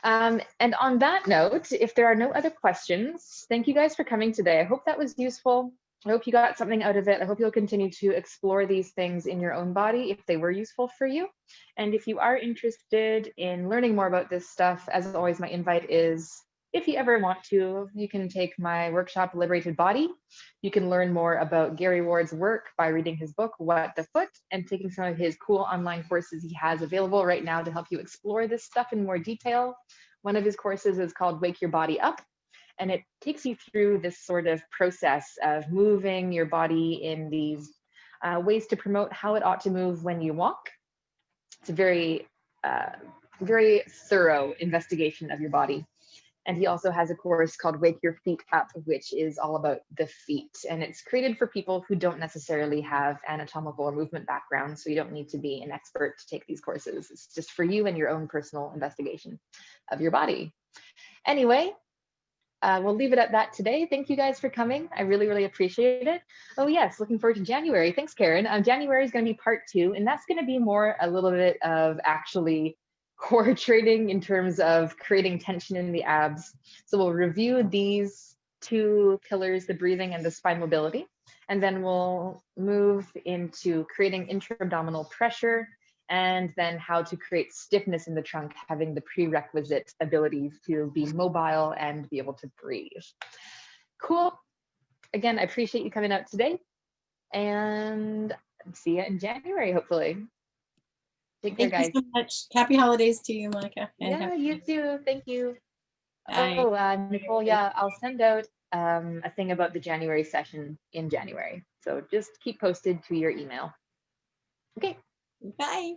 And on that note, if there are no other questions, thank you guys for coming today. I hope that was useful. I hope you got something out of it. I hope you'll continue to explore these things in your own body if they were useful for you. And if you are interested in learning more about this stuff, as always, my invite is, if you ever want to, you can take my workshop, Liberated Body. You can learn more about Gary Ward's work by reading his book, What the Foot, and taking some of his cool online courses he has available right now to help you explore this stuff in more detail. One of his courses is called Wake Your Body Up, and it takes you through this sort of process of moving your body in these ways to promote how it ought to move when you walk. It's a very, very thorough investigation of your body. And he also has a course called Wake Your Feet Up, which is all about the feet. And it's created for people who don't necessarily have anatomical or movement background. So you don't need to be an expert to take these courses. It's just for you and your own personal investigation of your body. Anyway, we'll leave it at that today. Thank you guys for coming. I really, really appreciate it. Oh yes, looking forward to January. Thanks, Karen. January is going to be part 2, and that's going to be more a little bit of actually core training in terms of creating tension in the abs. So we'll review these 2 pillars, the breathing and the spine mobility, and then we'll move into creating intra-abdominal pressure, and then how to create stiffness in the trunk, having the prerequisite abilities to be mobile and be able to breathe. Cool. Again, I appreciate you coming out today, and see you in January, hopefully. Take care, guys. Thank you so much. Happy holidays to you, Monica. Yeah, you too. Thank you. Bye. Oh, Nicole, yeah, I'll send out a thing about the January session in January. So just keep posted to your email. Okay. Bye.